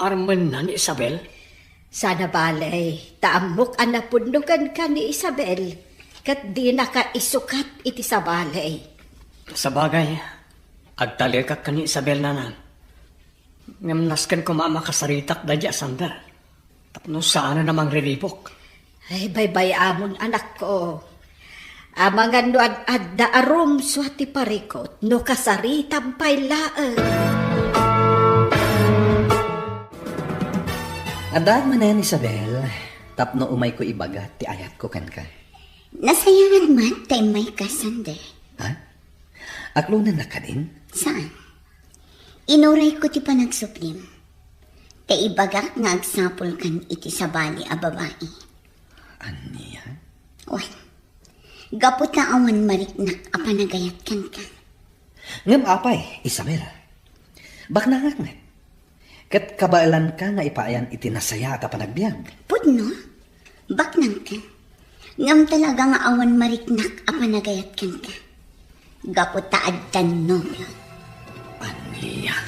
Speaker 4: arman na ni Isabel.
Speaker 6: Sana balay, taamok anapundugan ka ni Isabel. Kat di nakaisukat iti sa balay.
Speaker 4: Sa bagay, agtalir ka ni Isabel na nang. Ngamnaskan ko mamakasaritak da di Sandra. Tapno saan na namang riripok.
Speaker 6: Ay, baybay amon anak ko. Amangan no ad arum swati parikot no kasaritam pailaan.
Speaker 3: Adaan man na yan, Isabel. Tapno umay ko ibagat, ti ayat ko kan ka.
Speaker 8: Nasayangan man tay may kasande.
Speaker 3: Ha? Aklunan na ka din?
Speaker 8: Saan? Inuray ko ti panagsuplim. Tay ibagak nga agsapol kan iti sa bali a babae.
Speaker 3: Aniya?
Speaker 8: Wan. Gapot na awan mariknak a panagayat kan ka.
Speaker 3: Ngam apay, Isabel. Bak nangak nga. Kat kabailan ka nga ipaayan itinasaya ka panagbiag.
Speaker 8: Pudno? Baknang ka. Ngam talaga nga awan mariknak a panagayat kan ka. Gapot taad tan nobyo.
Speaker 3: Aniya?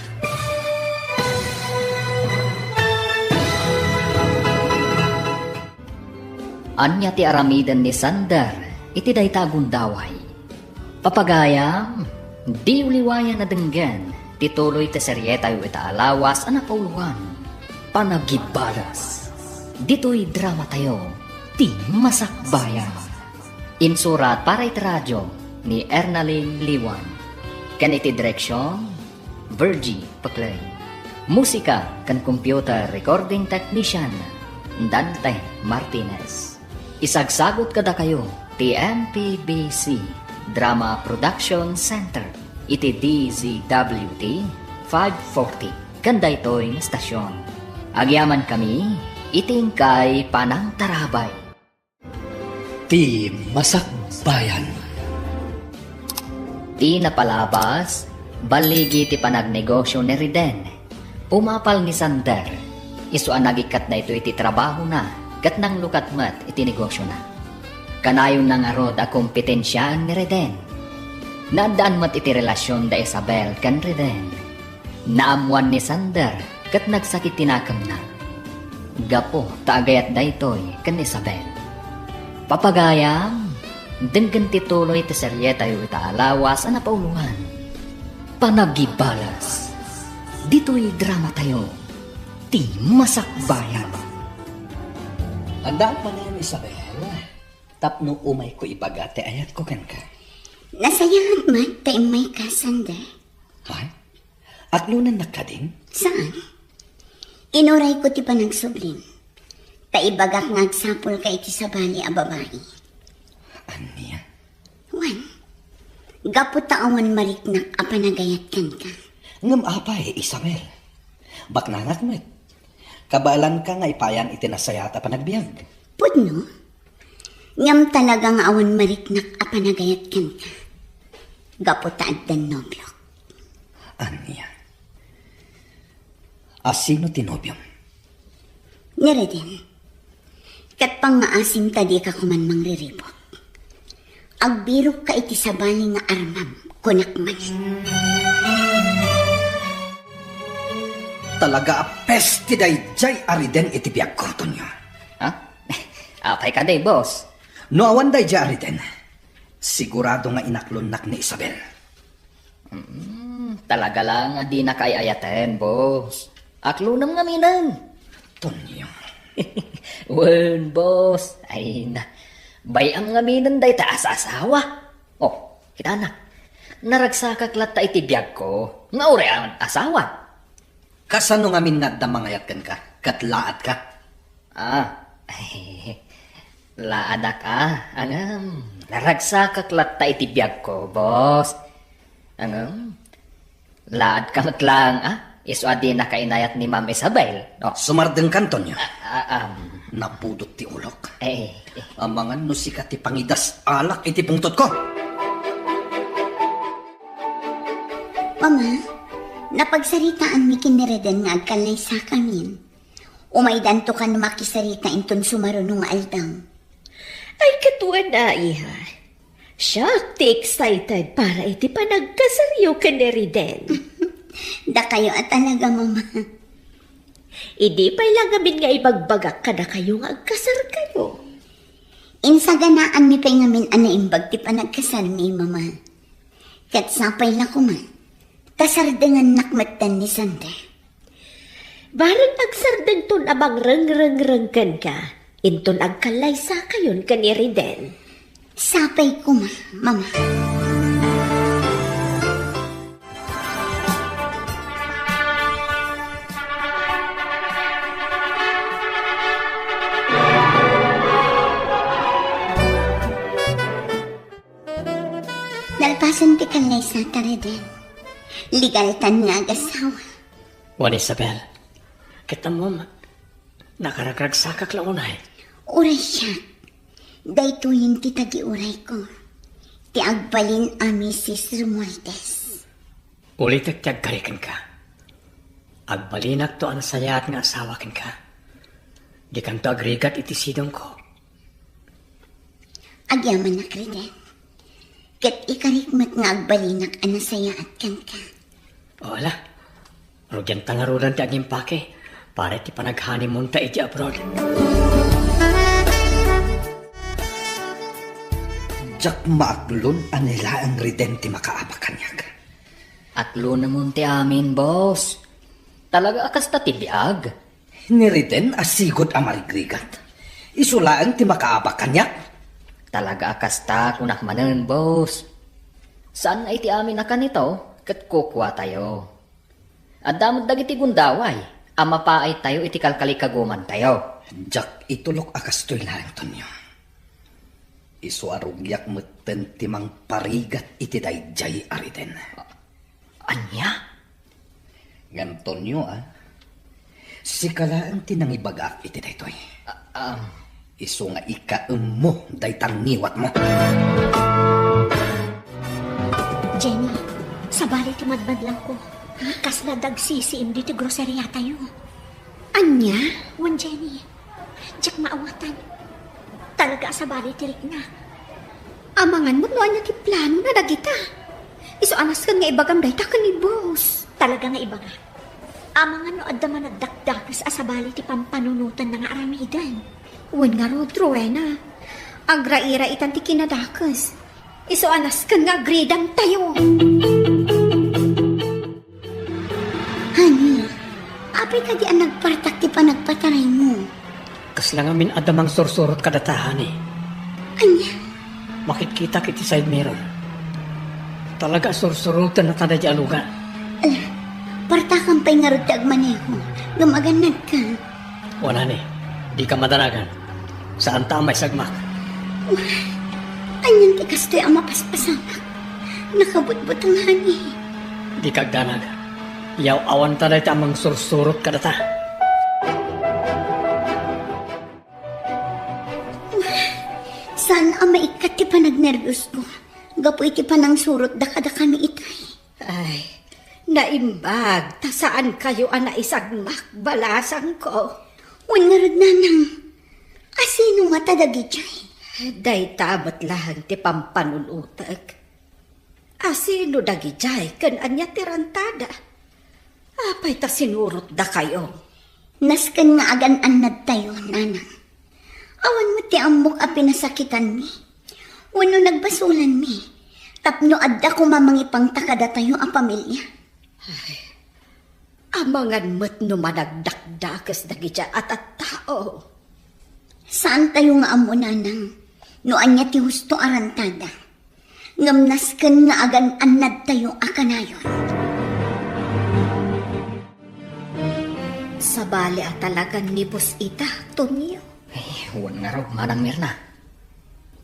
Speaker 2: anya ti aramidan ni Sander, iti daytagun daway. Papagayam, di uliwaya na denggan, tituloy ti seryeta yu ita alawas anak pauluan. Panagibalas. Dito'y drama tayo, ti masakbayan. Insurat para iti radyo ni Ernalyn Liwan. Kan iti direksyon, Virgie Paclay. Musika kan computer recording technician, Dante Martinez. Isagsagot kada kayo, ti MPBC Drama Production Center, iti DZWT 540, kanda ito'y stasyon. Agyaman kami, iting kay Panang Tarabay.
Speaker 3: Ti masakbayan.
Speaker 2: Di napalabas, baligi ti panagnegosyo ni Riden. Umapal ni Sander, iso ang nagikat na ito iti trabaho na, kat nang lukatmat iti negosyo na. Kanayon na nga rod a kompetensyaan ni Reden. Naandaan mat iti relasyon da Isabel kan Reden. Naamuan ni Sander, kat nagsakit tinakam na. Gapo, taagayat da ito'y kan Isabel. Papagayam, denggan tituloy ti seryeta yu ita alawas na pauluhan. Panagibalas. Dito'y drama tayo, ti masakbayan.
Speaker 3: Andaan pa na yan, Isabel. Tapno umay ko ibagate ayat ko kan ka.
Speaker 8: Nasayangan man tay may kasande.
Speaker 3: Ha? Aklunan na ka din?
Speaker 8: Saan? Inuray ko ti panagsublim. Taibagak nga agsapol ka iti sa bali a babae.
Speaker 3: Aniya?
Speaker 8: Wan. Gapot taawan mariknak a panagayat kan ka.
Speaker 3: Ngam apay, Isabel. Bak nangat met. Kabalan ka nga ipayan itinasayata panagbiag.
Speaker 8: Pudno? Ngam talaga nga awan mariknak a panagayat kan ka. Gapot taad dan nobyo.
Speaker 3: Aniya? Asino tinobyom?
Speaker 8: Niredin. Kat pang maasim tadi ka kuman mangriribot. Agbirok ka iti sa bali nga armam, kunak man.
Speaker 3: Talaga apes ti dayjay ariden iti biag ko niyo.
Speaker 2: Ha? Apay ka day, boss.
Speaker 3: No awan dayjay ariden. Sigurado nga inaklonak ni Isabel.
Speaker 2: Talaga lang, di na kay ayaten, boss. Aklunam nga minan.
Speaker 3: Tonyo.
Speaker 2: Wen, boss. Ay na. Bayang nga minan day taas asawa. Oh, Kitanak, naragsakak latta iti biyag ko, nga uri ang asawa.
Speaker 3: Kasano nga minad na mangayat kan ka? Katlaat ka?
Speaker 2: Laada ka, naragsakak latta iti biyag ko, boss. Laad ka matlang, iso adi na kainayat ni Ma'am Isabel, no?
Speaker 3: Sumardeng kanton niya. Napudot ti ulok. Amangan no si ti pangidas alak iti pungtot ko.
Speaker 8: Mama, napagsaritaan mi kinireden nga agkalay sa kamin. Umaydan to ka na makisarita inton sumarunong aldang.
Speaker 7: Ay, katuan na, iha. Siya, excited para iti panagkasaryo ka ni Riden.
Speaker 8: Da kayo at talaga, Mama.
Speaker 7: Idi pa'y langamin nga ibagbagak ka na kayo nga agkasar kayo.
Speaker 8: Insaganaan mi pa'y ngamin anaimbag ti panagkasar mi, Mama. Katsapay na kuma. Kasardengan nakmatan ni Sandra.
Speaker 7: Barang agsardan ton abang reng-reng-rengkan ka, inton agkalay sa kayon ka ni Riden.
Speaker 8: Sapay kuma, Mama. Nalpasan ti kalay sa Riden. Legal tan nga agasawa.
Speaker 4: Juan Isabel, kita mo, nakaragragsakak launay.
Speaker 8: Uray siya. Dahito yung titagi uray ko. Ti agbalin a Mrs. Romualdez.
Speaker 4: Ulit agtiyagkarikan ka. Agbalinak to ang sayat nga asawakin ka. Di kan to agrigat iti sidong ko.
Speaker 8: Agyaman na kreden. Kat ikarikmat nga agbalinak ang nasayaat kan ka.
Speaker 4: Wala. Rugyan tangarulan ti aging pake. Para ti panaghanimon ta iti abroad.
Speaker 3: Jak maaklon anila ang Riden ti makaapakanyak.
Speaker 2: Aklo naman ti amin, boss. Talaga akas ta ti biag.
Speaker 3: Ni Riden asigod ang marigrigat. Isulaan ti makaapakanyak.
Speaker 2: Talaga akas ta kunak manen, boss. Saan ay ti amin na kanito? Kat kukwa tayo. At damod dagiti gundaway. Ama pa ay tayo iti kalkalikaguman tayo.
Speaker 3: Jak itulok akas to'y lang, Antonio. Isu arugyak meten timang parigat iti dayjay ariden.
Speaker 2: Anya?
Speaker 3: Antonio, si kalaan tinangibagak iti daytoy. Isu nga ikaemmo daytang niwat mo.
Speaker 5: Jenny, sabali ti madmadlang ko. Kas na dagsisiim di ti groceria tayo.
Speaker 6: Anya?
Speaker 5: Wan, Jenny. Diyak maawatan. Talaga sabali ti Rikna.
Speaker 6: Amangan mo no anya ti plano na dagita. Iso anas kan nga ibagam day takan ni boss.
Speaker 5: Talaga nga iba nga. Amangan no adda man nagdakdakas asabali ti pampanunutan na nga aramidan.
Speaker 6: Wan nga rod, Rowena. Agra-ira itan ti kinadakas. Iso anas kan nga agredan tayo.
Speaker 8: Honey, apay ka di ang nagpartak ti panagpataray mo.
Speaker 4: Kas lang amin adamang sursurot kadatahan eh.
Speaker 8: Anya?
Speaker 4: Makikita kiti side mirror. Talaga sursurot na tada di alugan.
Speaker 8: Ala, partakan pa'y nga rod ti agmaneho. Gumaganad ka.
Speaker 4: Wala ni, di ka madanagan. Saan ta may sagmak?
Speaker 8: Anyan ti kastoy ang mapaspasamak. Nakabutbut ang hani.
Speaker 4: Di kagdanag. Yaw awan taday tamang sursurot kadata.
Speaker 8: Saan ang maikat ti panagnervyos ko? Gapo iti panang surot da kada kami itay.
Speaker 6: Ay, naimbag. Ta saan kayo ang naisagmak? Balasan ko.
Speaker 8: Wan nga rod nanang. Asino nga tadagi jay?
Speaker 6: Day tabat lang ti pampanulutag. Asino dagi jay kan anya tirantada. Apay ta sinurot da kayo.
Speaker 8: Naskan nga agan anad tayo, nanang. Awan mo ti amok a pinasakitan mi. Wano nagbasulan mi. Tapno adda ko mamangipang takada tayo a pamilya.
Speaker 6: Amangan mo't no managdakdakas dagi jay at tao.
Speaker 8: Saan tayo nga amo, nanang? No anya ti husto arantada. Ngamnasken nga agan anad tayo akanayon.
Speaker 6: Sa bali at talagang nibos ita, Tonyo.
Speaker 2: Ay, huwag nga raw, Manang Mirna.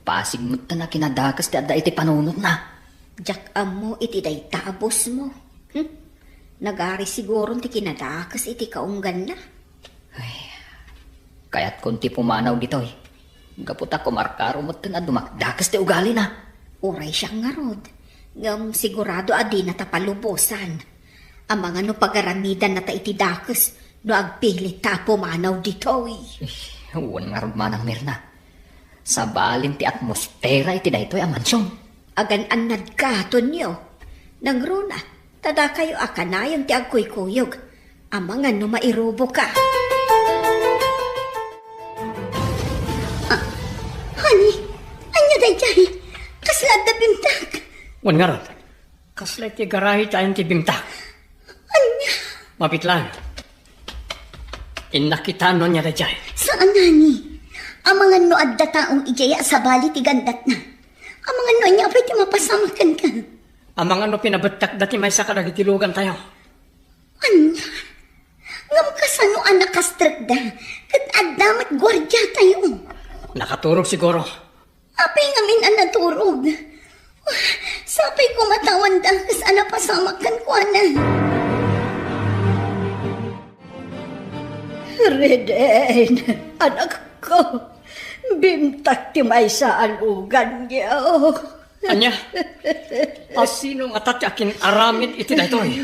Speaker 2: Pasig mo na kinadakas ti adda iti panunot na.
Speaker 6: Jak amo iti day tabos mo. Nagari siguro ti kinadakas iti kaunggan na.
Speaker 2: Kaya't kunti pumanaw ditoy. Gaputa kumarkaro mo na dumakdakas ti ugali na.
Speaker 6: Uray siya nga rod. Ngam sigurado adi na tapalubosan. Ang mga no pagaramidan na ta iti dakas no agpilit ta pumanaw ditoy.
Speaker 2: Huwag nga raw, Manang Mirna. Sa balin ti atmosfera iti daytoy ang mansyon.
Speaker 6: Agan anad ka, Tonyo. Nangruna, tada kayo akanayon ti agkuy-kuyog. Ang mga no mairubo ka.
Speaker 8: Honey, anya day jay? Kaslad na bimtak.
Speaker 4: Wan nga rod. Kaslay ti garahe tayo ti bimtak.
Speaker 8: Anya?
Speaker 4: Mapitlan. Inakita no niya da jay.
Speaker 8: Saan nani? Ang mga no adda taong ijaya sa bali ti gandat na. Ang mga no niya pwede mapasamakan ka.
Speaker 4: Ang mga no pinabatak dati may sa kadagitilugan tayo.
Speaker 8: Anya? Ngam kasano anak kastret da. Kat addamat gwardya tayo.
Speaker 4: Nakaturog siguro.
Speaker 8: Apay ngamin ang naturog. Sapay ko matawan da kas ana pasamakan ko ana.
Speaker 6: Reden, anak ko. Bimtak ti may sa alugan niya.
Speaker 4: Anya? Asino nga tati akin aramid iti daytoy?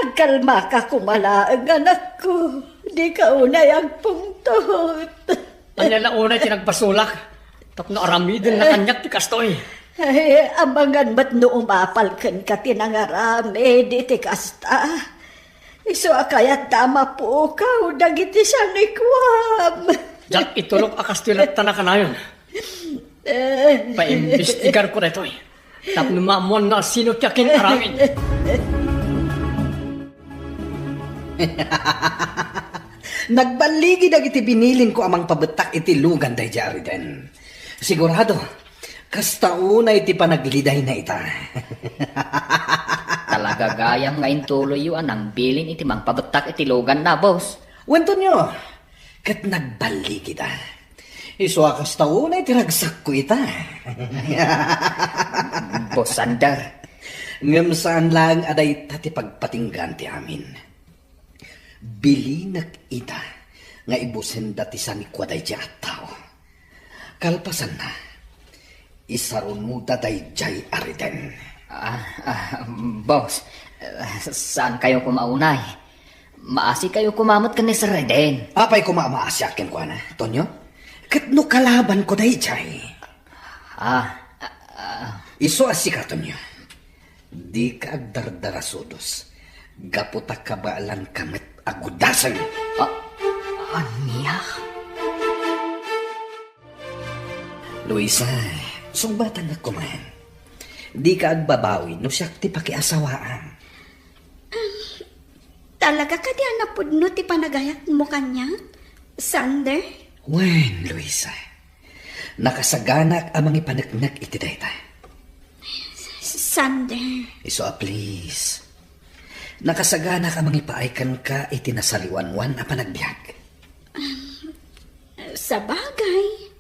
Speaker 6: Agkalma ka kumalaang anak ko. Di ka unay ang pungtot.
Speaker 4: Anya na unay tinagbasulak. Tapno aramidin na kanyak ti kastoy.
Speaker 6: Ay, amangan ba't no umapalkan ka tinangarami di ti kasta. Iso akayat tama po ka o dagiti sa nikwam.
Speaker 4: Jak itulog akas tilat tanaka na yun. Paimbestigar ko rito eh. Tapno maamuan na sino ti akin aramid.
Speaker 3: Nagbaligi dagiti binilin ko amang pabetak iti lugan day jari den. Sigurado, kasta una iti panagliday na ita.
Speaker 2: Talaga gayam nga intuloy yu anang bilin iti mang pabetak iti logan na, boss.
Speaker 3: Wento nyo, kat nagbaligi da. Iswa kasta una iti ragsak ko ita.
Speaker 2: Boss Sander.
Speaker 3: Ngam saan lang aday tati pagpatinggan ti amin. Bilinak ita nga ibusen dati sa nikwaday di ataw. Kalpasan na, isaron mo daday jay ariden.
Speaker 2: Boss, saan kayo kumaunay? Maasi kayo kumamot ka ni Sir Reden.
Speaker 3: Apay kumamaasi akin ko na, Tonyo? Katno kalaban ko day jay. Iso asika, Tonyo. Di ka agdardarasudos. Gaputa kabaalan kamet agudasan.
Speaker 2: Anya?
Speaker 3: Luisa, sumbatan na kumain. Di ka agbabawi no siya ti pakiasawaan.
Speaker 6: Talaga ka di anapudno ti panagayat mo kanya? Sander?
Speaker 3: Wen, Luisa. Nakasaganak amang ipanagnak iti dayta.
Speaker 6: Sander?
Speaker 3: Iso please. Nakasaganak amang ipaaykan ka iti nasaliwanwan a panagbiag.
Speaker 6: Sa bagay.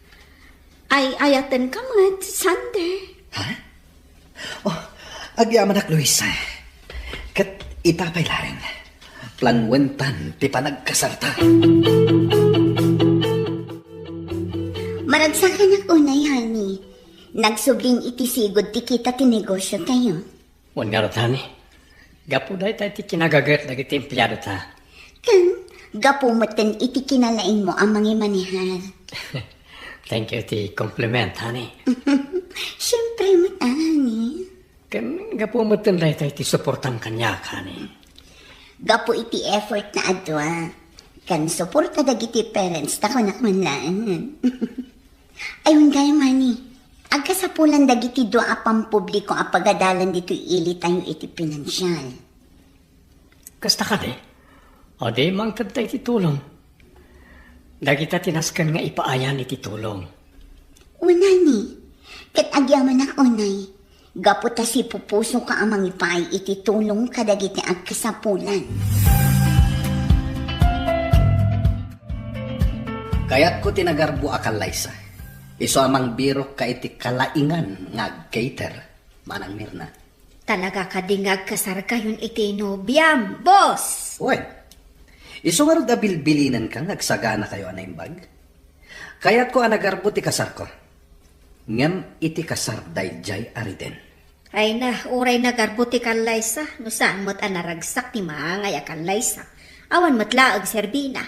Speaker 6: Ay ayatan ka mat, Sander.
Speaker 3: Ha? Oh, agyaman ak, Luisa. Kat ipapailaring. Planwentan ti panagkasarta.
Speaker 8: Maragsakan ak unay, honey. Nagsubling iti sigod ti kita ti negosyo tayo.
Speaker 4: Wan nga rotani. Gapo dahi tayo ti kinagagat dagiti empleyado ta.
Speaker 8: Kan, gapumutan iti kinalain mo ang mga manihar.
Speaker 4: Thank you ti compliment, honey.
Speaker 8: Siyempre, matani.
Speaker 4: Kan gapumutan dahi tayo ti suportang kanyak, honey.
Speaker 8: Gapo iti effort na adwa. Kan suporta dagiti parents ta ko nakmanlaan. Ayun kayo, honey. Agkasapulan dagiti doa apang publiko apagadalan dito ili tayo iti pinansyal.
Speaker 4: Kasta ka de? O de, mangkad tayo iti tulong. Dagita tinaskan nga ipaayan iti tulong.
Speaker 8: Una ni, kat agyaman ak unay, Gaputa si pupuso ka ang mangipay iti tulong kadagiti agkasapulan.
Speaker 3: Kaya't ko tinagarbo akal Liza. Iso amang biro ka iti kalaingan nga cater, manang Mirna.
Speaker 6: Talaga kadingag kasar kayon iti nobyam, boss!
Speaker 3: Uy, iso nga da bilbilinan ka, nagsagana kayo anaimbag. Kaya't ko anagarbo ti kasar ko. Ngam iti kasar dayjay ariden.
Speaker 6: Ay na, uray na garbuti kan Liza, no saan mo't anaragsak ti maangay akan Liza. Awan mo't laag serbina.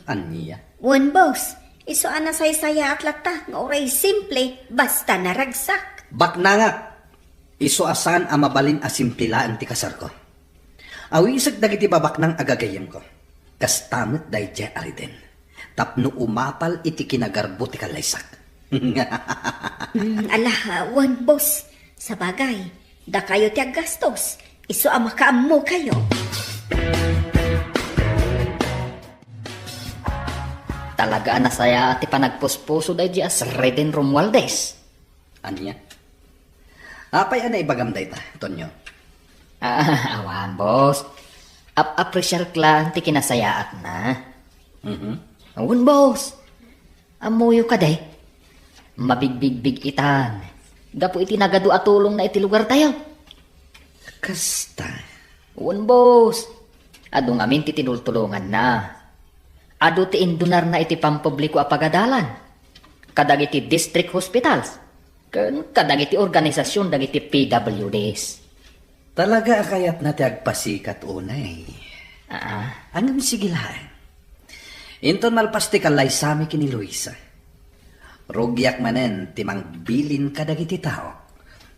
Speaker 3: Aniya?
Speaker 6: Wan boss, iso ana saya at lata, nga uray simple, basta naragsak.
Speaker 3: Bakna nga, iso asan ang mabalin asimpilaan ti kasar ko. Awisag dagiti babak ng agagayam ko. Kastamit dayjay ariden. Tapno umapal iti kinagarbo ti kalaysak.
Speaker 6: Wan boss, sa bagay, da kayo ti aggastos, iso ang makaammo kayo.
Speaker 2: Talaga na saya ati panagpuspuso dayjay as Reden Romualdez.
Speaker 3: Aniya? Apay anay bagam dayta, Tonyo?
Speaker 2: Awan, boss. Apresyar klan ti kinasayaat na. Awan, boss. Amuyo ka day. Mabigbig itan. Gapo iti nagadu atulong na iti lugar tayo.
Speaker 3: Kasta.
Speaker 2: Awan, boss. Adu ngamin ti tinultulungan na. Adu ti indunar na iti pampubliko a pagadalan. Kadagiti district hospitals. Kadagiti organisasyon dagiti PWDs.
Speaker 3: Talaga kayat na ti agpasikat unay. Anong sigilahan? Inton malpasti kalay sami kini Luisa. Rugyak manen timang bilin kadagiti tao.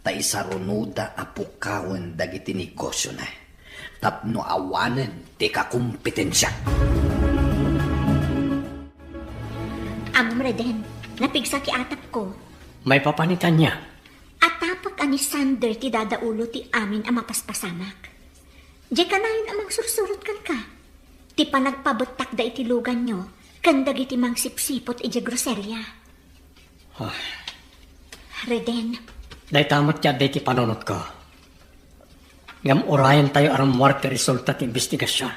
Speaker 3: Ta isarunuda apukawan dagiti negosyo na. Tapno awanen ti kakumpetensya.
Speaker 5: Amom Reden, napigsa ki atap ko.
Speaker 4: May papanitan niya.
Speaker 5: At tapak ani Sander ti dadaulo ti amin ang mapaspasamak. Di ka na yun amang sursurot kan ka. Ti panagpabutak da iti lugan nyo, kandag iti mang sipsipot iti groserya. Reden,
Speaker 4: Day tamot ya day ti panunot ko. Ngam orayan tayo aramwar ti resulta ti investigasyon.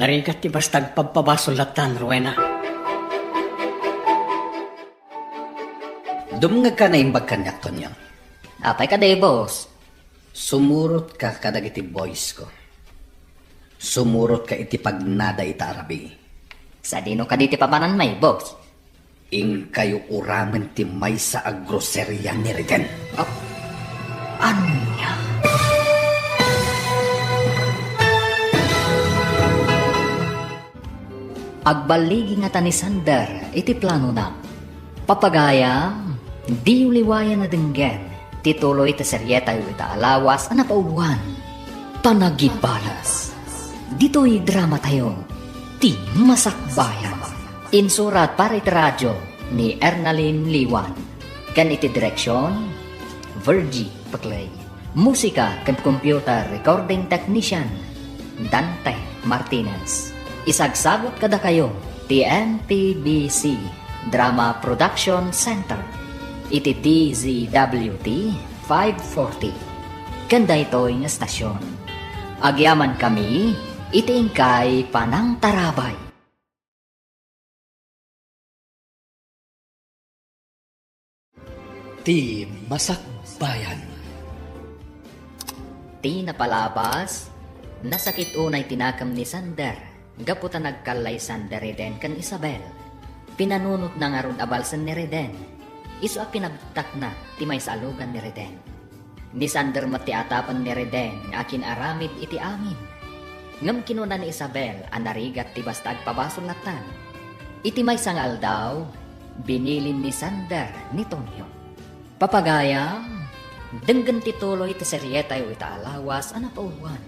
Speaker 4: Narigat ti bastag pagpabasulatan, Rowena.
Speaker 3: Dumngag ka na imbag kanyak, Tonyo.
Speaker 2: Apay ka day, boss.
Speaker 3: Sumurot ka kadag iti boys ko. Sumurot ka iti pagnada ita arabi.
Speaker 2: Sa dino ka di ti papanan may, boss.
Speaker 3: Ing kayo uramen ti may sa agroserya ni Reden.
Speaker 2: Anya? Agbaligi nga ta ni Sander, iti plano na. Papagayam, di uliwayan na dinggen, tituloy iti seryeta yu ita alawas, anapauluan, panagibalas. Dito'y drama tayo, ti masakbayan. Insurat para iti radyo ni Ernalyn Liwan. Kan iti direksyon, Virgie Paclay. Musika kan computer recording technician, Dante Martinez. Isagsagot kada kayo, ti NTBC Drama Production Center. Iti DZWT 540. Kanda ito'y nga stasyon. Agyaman kami, iti ingkay Panang Tarabay.
Speaker 3: Ti masakbayan.
Speaker 2: Ti napalabas, nasakit unay tinakam ni Sander. Gaputa nagkalay Sander Reden kan Isabel. Pinanunot na nga ron abalsan ni Reden. Iso a pinagtak na ti may salugan ni Reden. Ni Sander mati atapan ni Reden akin aramid iti amin. Ngam kinuna ni Isabel anarigat ti basta agpabasulatan. Iti may sangal daw, binilin ni Sander ni Tonyo. Papagayam, denggan tituloy iti seryeta yu ita alawas anapauluan.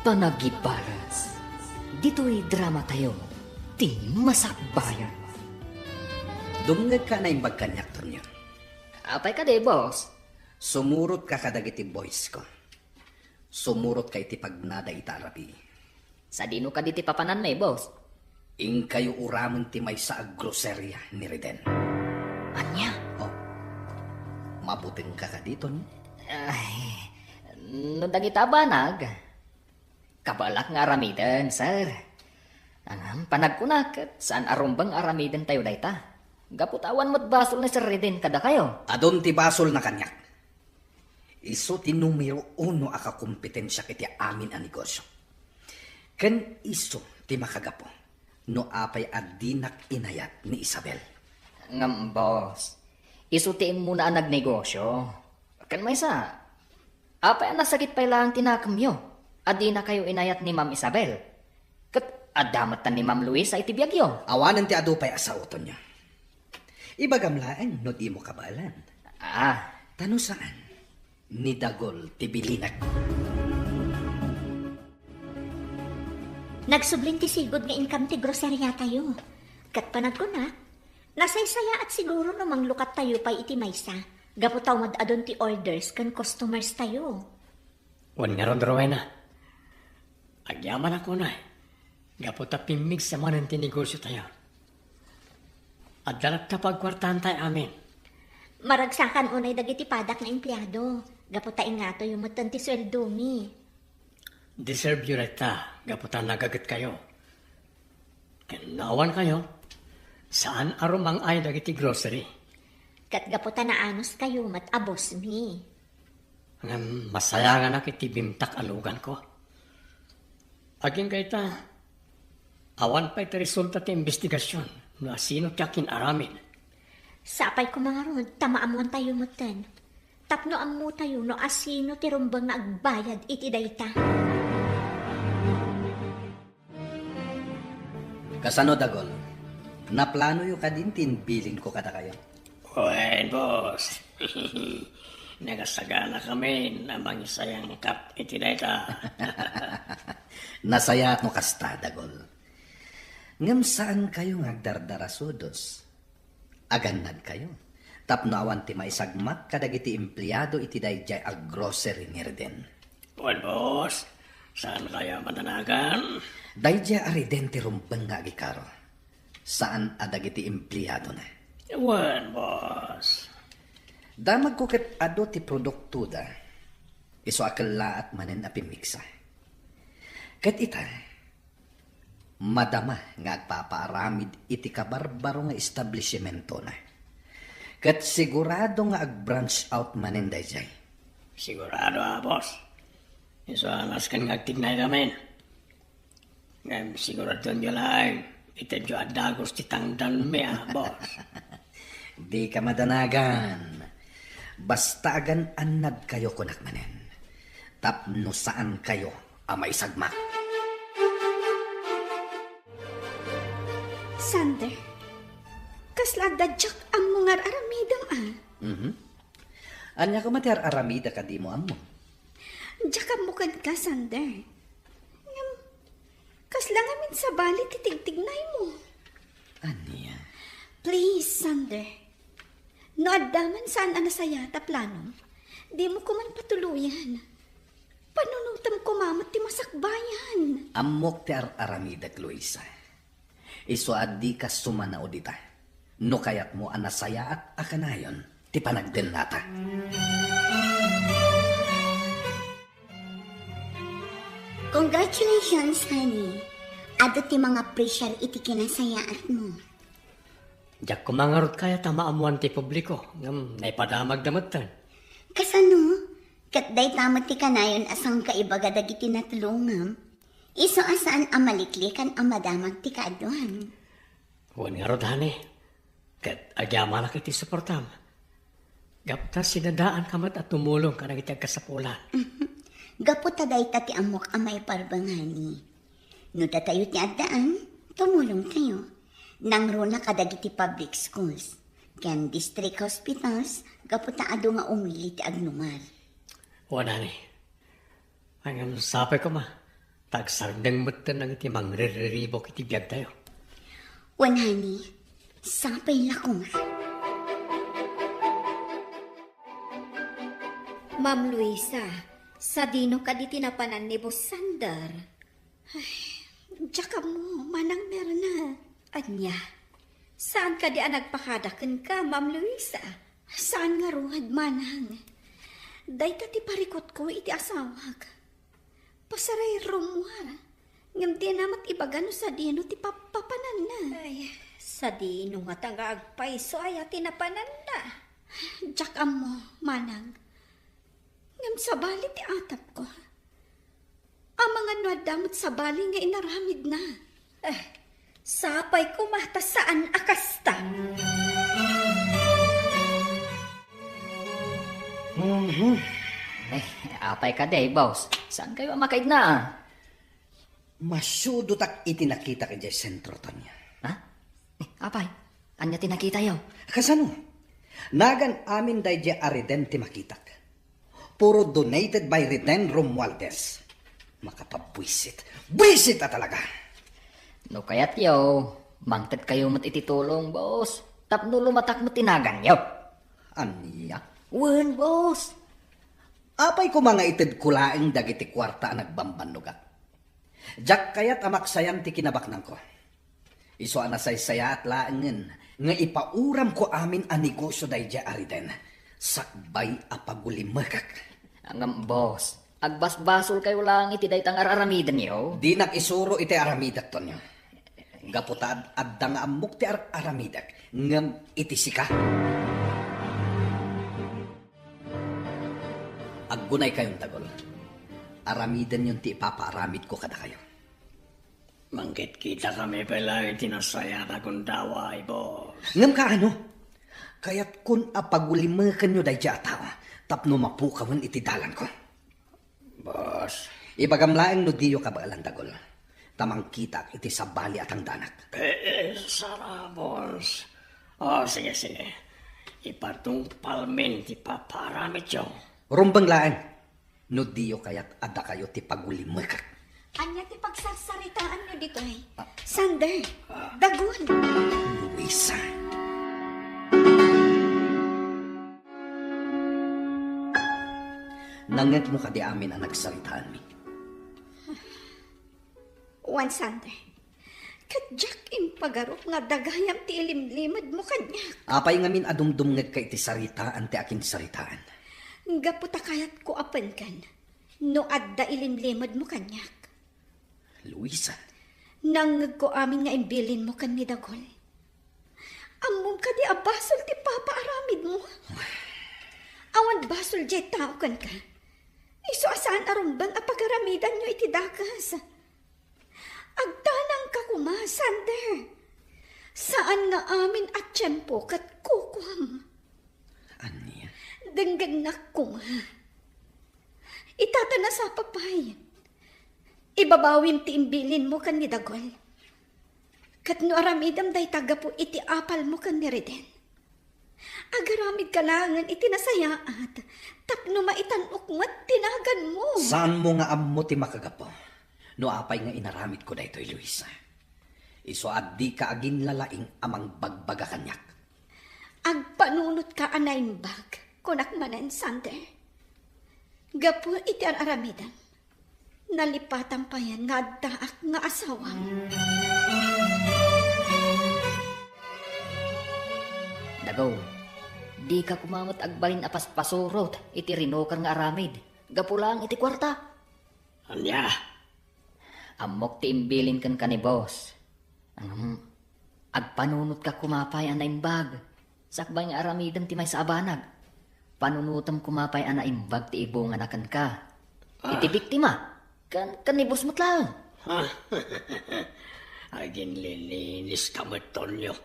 Speaker 2: Panagibaras. Dito'y drama tayo, ti masakbayan.
Speaker 3: Dumngag ka na imbag kanyak, Tonyo.
Speaker 2: Apay ka de, boss.
Speaker 3: Sumurot ka kadag iti boys ko. Sumurot ka iti pagnada ita arabi.
Speaker 2: Sa dino ka diti papanan may, boss.
Speaker 3: Ing kayo uramen ti may sa agroserya ni Reden.
Speaker 2: Anya?
Speaker 3: mabuting ka dito ni.
Speaker 2: Ay, no dagita banag. Kabalak nga aramiden, sir. Anam, panagkunak, saan arumbang aramiden tayo dayta? Gaputawan mo't basol na Sir Reden kada kayo.
Speaker 3: Adon ti basol na kanyak. Iso ti numero 1 aka kompetensya kiti amin a negosyo. Ken iso ti makagapo no apay adinak inayat ni Isabel.
Speaker 2: Ngam, boss. Isutiin mo na ang nagnegosyo. Kan may sa, apay ang nasakit pa lang tinakamyo. Adi na kayo inayat ni Ma'am Isabel. Kat adamat ni Ma'am Luis ay tibiyagyo.
Speaker 3: Awanan ti adupay asauton niya. Ibagamlaan no di mo kabalan.
Speaker 2: Ah,
Speaker 3: Tano saan? Ni Dagol ti bilinak.
Speaker 5: Nagsubling ti sigod nga income ti grocerya tayo. Kat panagkunak, nasaysaya at siguro namang lukat tayo pa iti maysa. Gaputaw madadon ti orders kan customers tayo.
Speaker 4: Wan nga ron, Rowena. Agyaman ako na. Gaputa pimig sa manan tinegosyo tayo. At dalat na pagkwartahan tayo amin.
Speaker 5: Maragsakan unay dagiti padak na empleyado. Gaputa ingato yung matan ti sweldo mi.
Speaker 4: Deserve yun reta. Gaputa nagagat kayo. Kanawan kayo. Saan arumang ay dagiti grocery?
Speaker 5: Kat gaputa na anos kayo mat abos mi.
Speaker 4: Ang masaya nga na kiti bimtak alugan ko. Aging kayta, awan pa iti resulta ti investigasyon na sino tiyakin aramin.
Speaker 5: Sapay ko mga rod, tamaamuan tayo matan. Tapno amu tayo no asino ti rumbang na agbayad iti dayta.
Speaker 3: Kasano Dagol? Naplano yung kadintin bilin ko kada kayo.
Speaker 4: Well, boss. Nagasagana kami na mangisayang kap iti dayta.
Speaker 3: Nasaya mo kasta, Dagol. Ngam saan kayo ngagdardarasodos? Agannad kayo. Tapnawan ti maisagmak kadagiti empleyado iti dayjay ag grocery ni Reden.
Speaker 4: Well, boss. Saan kaya madanagan?
Speaker 3: Dayjay a Reden ti rumbang nga agikaro. Saan adagiti empleyado na?
Speaker 4: Well, boss.
Speaker 3: Damag ko ket ado ti produkto da. Iso akala at manen a pimiksa. Ket ita, madama nga agpapaaramid iti kabarbaro nga establishmento na. Ket sigurado nga ag-branch out manen dayjay.
Speaker 4: Sigurado boss. Iso alas kan ngagtignay kami. Ngam sigurado nyo lang. Itadyo adagos ti tangdan mi boss.
Speaker 3: Di ka madanagan. Basta agan anad kayo kunak manen. Tapno saan kayo amay sagmak.
Speaker 6: Sander, kasla dadyak ang mga aramidam
Speaker 3: Anya ko mati aramida ka di mo amo.
Speaker 6: Diyak ang mukad ka, Sander. Ngam, kasla ngamin sa bali titigtignay mo.
Speaker 3: Anya?
Speaker 6: Please, Sander. No addaman saan anasaya ta plano, di mo ko man patuluyan. Panunutam ko mamat ti masakbayan.
Speaker 3: Amok ti aramida, Luisa. Iso addi ka sumanao dita. No kayat mo anasaya at akanayon, ti panagden nata.
Speaker 8: Congratulations, honey. Ado ti mga presyal iti kinasayaat mo.
Speaker 4: Diyak kumangarot kaya tamaamuan ti publiko. Ngam, naipadamag damatan.
Speaker 8: Kasano? Katday tamat ti kanayon asang kaibaga dagiti natulungam. Iso asaan amaliklikan ang madamag ti kaaduan.
Speaker 4: Huwag nga rodhani. Kat agyama na kiti suportam. Gapta sinadaan kamat at tumulong ka na kitag kasapulan.
Speaker 8: Gapo taday ta ti amok amay parbangani. No tayo ti addaan, tumulong tayo. Nangro na kadagiti public schools. Ken district hospitals, gapo taado nga umili ti agnumal.
Speaker 4: Wanani. Ang sapay ko ma. Tagsardang matan ang iti mangriribok iti biyag tayo.
Speaker 8: Wanani, sapay la ko nga.
Speaker 6: Ma'am Luisa, sa dino ka di tinapanan ni Boss Sander. Ay, tsaka mo, manang meron na. Anya, saan ka di nagpakadakan ka, Ma'am Luisa? Saan nga ruhad manang? Day ti parikot ko iti asawag. Pasaray rumuha. Ngam di namat ibagano sa dino ti papapanan na.
Speaker 5: Ay, sa dino nga tanga agpaiso ay tinapanan na.
Speaker 6: Jack mo, manang. Ngam sa bali ti atap ko. Ang mga nuadamot sa bali nga inaramid na.
Speaker 5: Sapay ko mata saan akasta.
Speaker 2: Apay ka day, boss. Saan kayo makaid na?
Speaker 3: Masyudo tak itinakita ka dyan sentro, Tonya.
Speaker 2: Ha? Apay, anya tinakita yaw?
Speaker 3: Kasano? Nagan amin day dyan ariden ti makitak. Puro donated by Reden Romualdez. Makapabwisit. Bwisit na talaga!
Speaker 2: No kayat yaw, mangtad kayo mat ititulong, boss. Tapno lumatak mo tinagan yaw.
Speaker 3: Aniya?
Speaker 2: Wen, boss.
Speaker 3: Apay ko mga itid kulaing dagiti kwarta nagbambanugat. Jack kayat amaksayan ti kinabaknang ko. Iso anasaysaya at laengen nga ipauram ko amin a negosyo day dya ariden. Sakbay apagulimakak.
Speaker 2: Ang boss, agbasbasol kayo lang iti day tang araramidan yaw.
Speaker 3: Di nakisuro iti aramidak to nyo. Gaputad adda nga amok ti aramidak ngam iti sika. Aggunay kayong tagol. Aramidan yung ti ipapaaramid ko kada kayo.
Speaker 4: Manggit kita kami pala itinasaya na kundaway, boss.
Speaker 3: Ngam ka ano? Kaya't kun apagulimakan nyo day dya atawa, tapno mapukawan iti dalan ko.
Speaker 4: Boss.
Speaker 3: Ibagamlaeng no diyo ka bagalan tagol. Tamang kita iti sabali at ang danak.
Speaker 4: Sara, boss. Sige. Ipatong palmen ti paparamit yun.
Speaker 3: Rumbang laeng, no diyo kayat ada kayo ti pagulimakak.
Speaker 6: Anya ti pagsasaritaan nyo dito eh. Sander, dagun.
Speaker 3: Luisa. Nangat mo ka di amin ang nagsalitaan mi.
Speaker 6: Juan Sander, kadyak impagarop nga dagayam ti ilimlimad mo kanyak.
Speaker 3: Apay ngamin adumdumngag ka iti saritaan ti akin saritaan.
Speaker 6: Gaputa kayat ko apan kan, no adda ilimlimad mo kanyak.
Speaker 3: Luisa.
Speaker 6: Nangag ko amin nga imbilin mo kan ni Dagol. Among ka di abasol ti papaaramid mo. Awan basol jay tao kan ka. Iso asaan arumbang apagaramidan nyo iti dakas. Agdanang ka kuma, Sander. Saan nga amin at tiyempo kat kukuham.
Speaker 3: Anya?
Speaker 6: Dengganak kuma. Itatana sa papay. Ibabawin ti imbilin mo kan ni Dagol. Kat no aramidam day taga po iti apal mo kan ni Reden. Agaramid ka langan iti nasayaat. Tapno maitanok mo't tinagan mo.
Speaker 3: Saan mo nga ammo ti makagapo? No apay nga inaramid ko daytoy, Luisa. Iso addi ka agin lalaing amang bagbaga kanyak.
Speaker 6: Agpanunot ka anayin bag. Kunak manan, Sander. Gapo iti ang aramidam. Nalipatan pa yan nga daak nga asawa.
Speaker 2: Dagaw, di ka kumamot agbalin apas pasurot iti rinokar nga aramid. Gapulang iti kwarta.
Speaker 4: Anya?
Speaker 2: Amok ti imbilin kan ni boss. Agpanunot ka kumapay ana imbag. Sakbay nga aramidam ti may sa abanag. Panunutam kumapay ana imbag ti ibong anakan ka. Iti biktima. Kan ni boss mo't lang.
Speaker 4: Agin lilinis ka mo, Tonyo.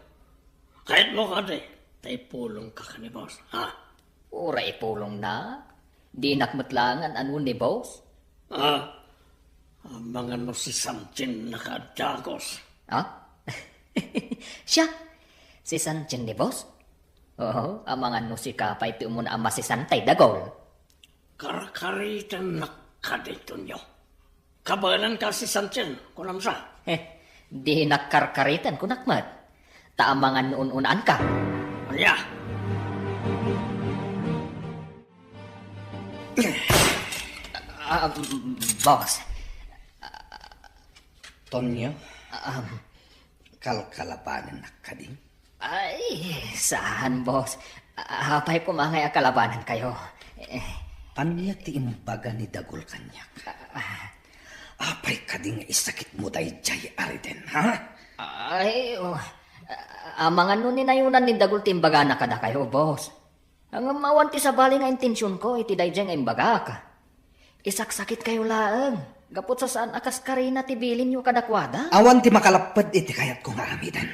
Speaker 4: Kahit mo ka de, tay pulong ka ni boss, ha?
Speaker 2: Ura ipulong na. Di nakmatlangan ano ni boss.
Speaker 4: Amangan mo si Samchin nakadagos.
Speaker 2: Ha? Siya? Si Sanchin ni boss? Oo, amangan no si Kapay ti umuna ama si Santay Dagol.
Speaker 4: Karakaritan nakadito nyo. Kabalan ka si Sanchin, kunam sa.
Speaker 2: Di nakarkaritan kunakmat. Taamangan noon-unaan ka.
Speaker 4: Anya?
Speaker 2: Boss.
Speaker 3: Tonyo, kalkalabanan na ka din.
Speaker 2: Ay, saan boss? Hapay ko mangay akalabanan kayo.
Speaker 3: Anya ti imbaga ni Dagol kanyak. Apay ka ding isakit mo day jay ariden, ha?
Speaker 2: Ay, mga nun ninayunan ni Dagul timbaga na kada kayo, boss. Ang mawan ti sa bali nga intensyon ko, iti dayjay nga imbaga ka. Isaksakit kayo laang. Gapot sa saan akas karina ti bilin nyo kadakwada?
Speaker 3: Awan ti makalapad iti kayat kong aramidan.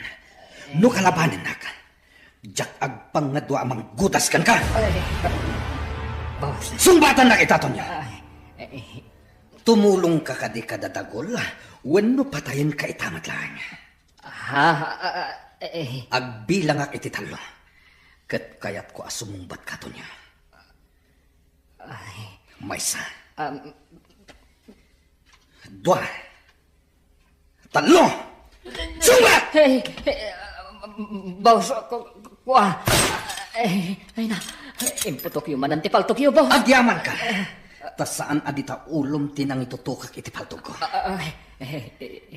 Speaker 3: No kalabanan na ka. Jak agpang nga dua amang gutas kan ka.
Speaker 2: Boss.
Speaker 3: Sumbatan na kita to niya. Tumulong ka kadi kadadagol. Wano patayin ka itamat lang. Agbilang ak iti talo. Kat kayat ko asumumbat ka to niya. Maysa. Dua. Talo! Sumbat!
Speaker 2: Boss, kuha. Ay na, imputok yung manan ti paltok yung, boss.
Speaker 3: Agyaman ka. Tas saan adita ulom tinang itutukak iti paltog ko.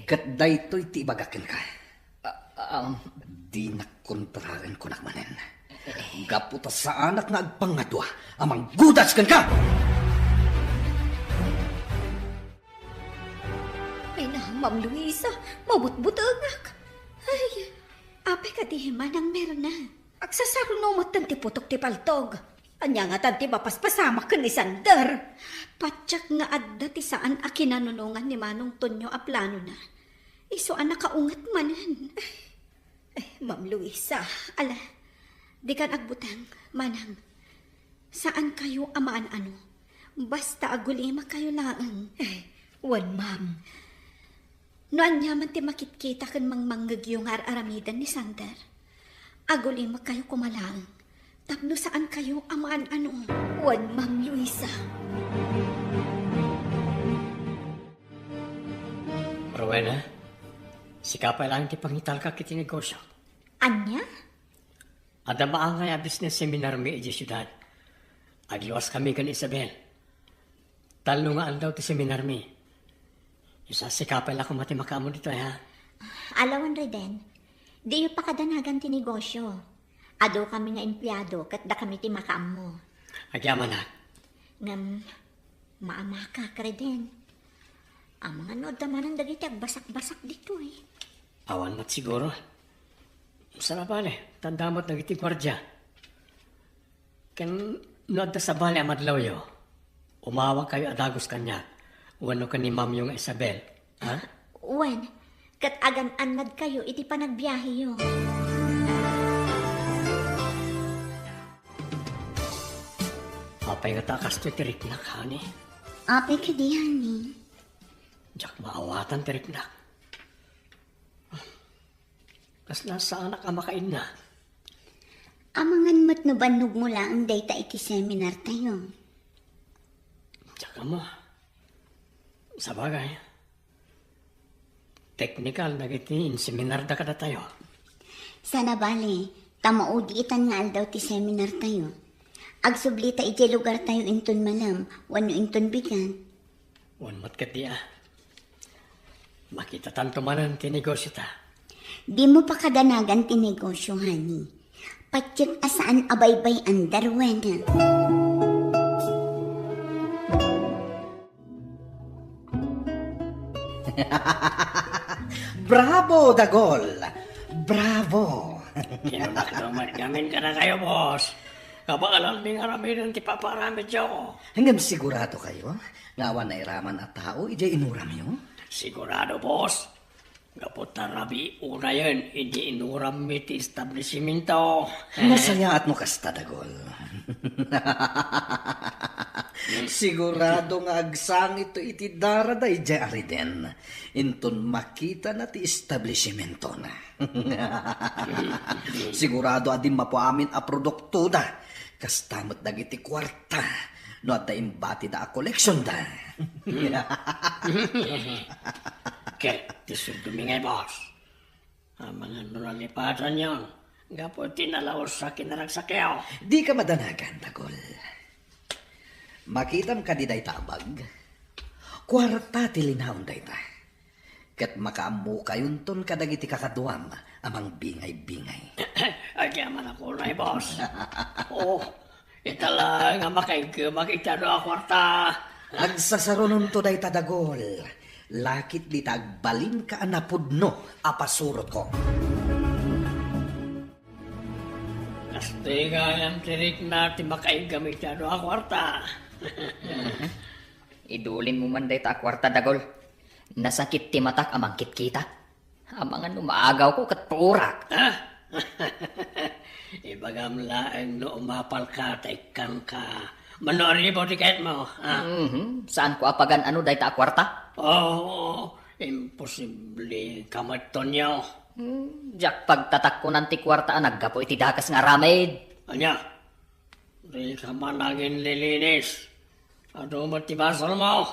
Speaker 3: Kat daytoy ti ibagakin ka. Di nakontraren ko nakmanen. Gaputa sa anak nga agpangadwa, amang gudas kan ka!
Speaker 6: Ay na, Ma'am Luisa, mabutbutagak. Ay, apay ka di manang meron na. Agsasarunumot tanti putok ti paltog. Anya nga tanti mapaspasamak ka ni Sander. Patsak nga adda ti saan a kinanunungan ni Manong Tonyo a plano na. Iso ang nakaungat manan. Ay, Ma'am Luisa, ala, di kan agbutang, manang. Saan kayo amaan ano? Basta agulima kayo laang. Ay, wan, Ma'am. Noan yaman ti makitkita kan mangmanggag yung aramidan ni Sander. Agulima kayo kumalaang. Tapno saan kayo amaan ano? Wan, Ma'am Luisa.
Speaker 4: Rowena, sikapay lang ti pangital ka kiti negosyo.
Speaker 5: Anya?
Speaker 4: Ada maangay a business seminar mi iji syudad. Agluwas kami kan Isabel. Talo nga daw ti seminar mi. Isa sikapay lang kumati makaamo dito, ha?
Speaker 5: Alawan Reden, di yung pakadanagan ti negosyo. Ado kami nga empleyado kat da kami ti makaam mo.
Speaker 4: Agyaman na.
Speaker 5: Ngam, maamaka ka Reden. Ang mga nood naman ang dagiti agbasak-basak dito eh.
Speaker 4: Awan mat siguro. Sana bale, tandamot na iti gwardya. Kan nood sa bale amadlaw yo. Umawang kayo adagos kanya. Wano ka ni Ma'am yung Isabel. Ha?
Speaker 5: Wen, kat agan anad kayo iti panagbiyahe yo.
Speaker 4: Apay nga takas to tirik na ka ni.
Speaker 8: Apay ka diyan ni.
Speaker 4: Diyak maawatan tirik na. Kas nasa anak ka makain na.
Speaker 8: Amangan mat no banog mo lang dayta iti seminar tayo.
Speaker 4: Diyak mo. Sa bagay. Technical na giti seminar da kada tayo.
Speaker 8: Sana bale, tamaudi itan nga aldaw ti seminar tayo. Agsublita iti lugar tayo inton manam, wano inton bigan.
Speaker 4: Wan mat kati Makita tanto manan ti negosyo ta.
Speaker 8: Di mo pa kadanagan ti negosyo, honey. Patsyak asaan abaybay ang darwena.
Speaker 3: Bravo, Dagol! Bravo!
Speaker 4: Gamin ka na kayo, boss. Kabaalam din aramidan ti paparamid yo.
Speaker 3: Hanggang sigurado kayo, ngawan na iraman at tao, ijay inuram nyo?
Speaker 4: Sigurado, boss. Kapot na rabi, una yan, hindi inuram mi ti establishmento.
Speaker 3: Masaya at mo kasta, Dagol. Sigurado nga agsang ito iti darada ijay ariden. Inton makita na ti establishmento na. Sigurado adim mapuamin a produkto da. Kastamot dagiti kwarta. No at da imbati da a collection da.
Speaker 4: Okay, tisod dumingay, boss. Amangan mo nalipatan yun. Gapo tinalaos sa kinaragsakyaw.
Speaker 3: Di ka madanagan, Dagol. Makitam ka di day tabag. Kwarta tilinaon day ta. Kat makaamu kayunton kadagiti kakaduam amang bingay-bingay.
Speaker 4: Nagyaman ako na boss. Oo, itala nga makikitado ako kwarta.
Speaker 3: Agsasarunon to day tadagol. Lakit di tagbalin ka anapudno apasurot ko.
Speaker 4: Kasti nga yung tirik natin makaigamitado ako kwarta.
Speaker 2: Idulin mo man day ta kwarta dagol. Nasakit ti matak amang kita. Amangan umaagaw ko kat purak.
Speaker 4: Ibagam laeng no umapal ka, tekan ka. Manori po tiket mo.
Speaker 2: Saan ko apagan ano day ta kwarta?
Speaker 4: Oo, imposible kamaton niyo.
Speaker 2: Jak pagtatak ko ng ti kwarta naggapo iti dakas nga ramid.
Speaker 4: Anya, di ka managin lilinis. Ano mo tibasol mo?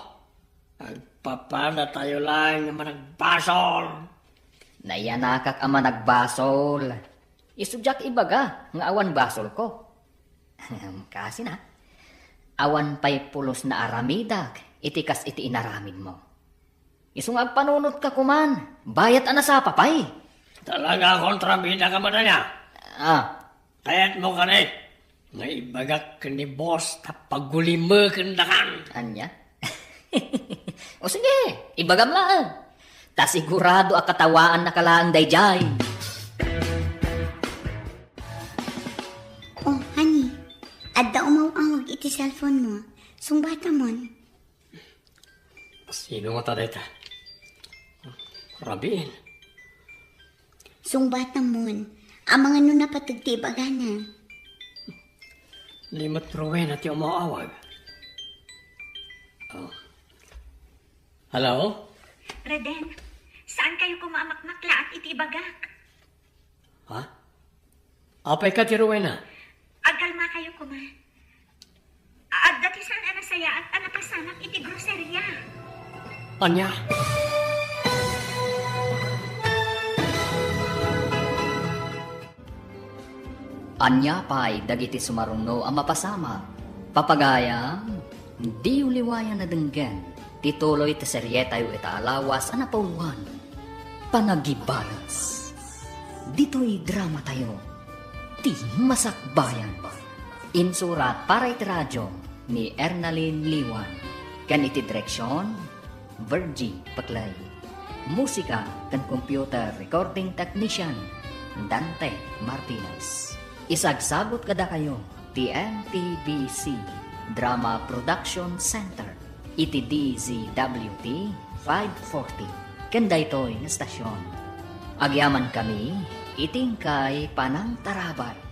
Speaker 4: Agpapana tayo lang naman nagbasol.
Speaker 2: Nayanakak ama nagbasol. Isudyak ibaga nga awan basol ko. Kasi na, awan pa'y pulos na aramidag, itikas iti inaramid mo. Isungag panunot ka kuman, bayat ana sa papay.
Speaker 4: Talaga kontrabida ka ba na niya? Kayat mo ka na eh. Nga ibagak ka ni boss tapaguli mo kandakan.
Speaker 2: Anya? O sige, ibagam lang. Ta sigurado akatawaan na kalaang dayjay.
Speaker 8: Oh, honey. Adda umawawag iti cellphone mo. Sungbata mon.
Speaker 4: Sino mo tarita? Rabin.
Speaker 8: Sungbata mon. Amang ano na patagtibaga na.
Speaker 4: Limot Rowena ti umawawag. Oh. Hello?
Speaker 5: Reden, saan kayo kumamakmakla at itibagak?
Speaker 4: Ha? Apay ka ti Rowena?
Speaker 5: Agalma kayo kuma. At dati saan anasaya at anapasanak iti groceria.
Speaker 4: Anya?
Speaker 2: Anya pa'y dagiti sumarungno ang mapasama. Papagayam, di uliwayan na denggan. Tituloy ti seryetayo ita alawas anapawan. Panagibalas. Dito'y drama tayo. Ti masakbayan. Insurat para iti radyo ni Ernalyn Liwan. Kan iti direksyon, Virgie Paklay. Musika kan computer recording technician, Dante Martinez. Isagsagot kada kayo, TNTBC Drama Production Center, iti DZWT 540. Kanda ito'y na stasyon. Agyaman kami, iting kay Panang Tarabay.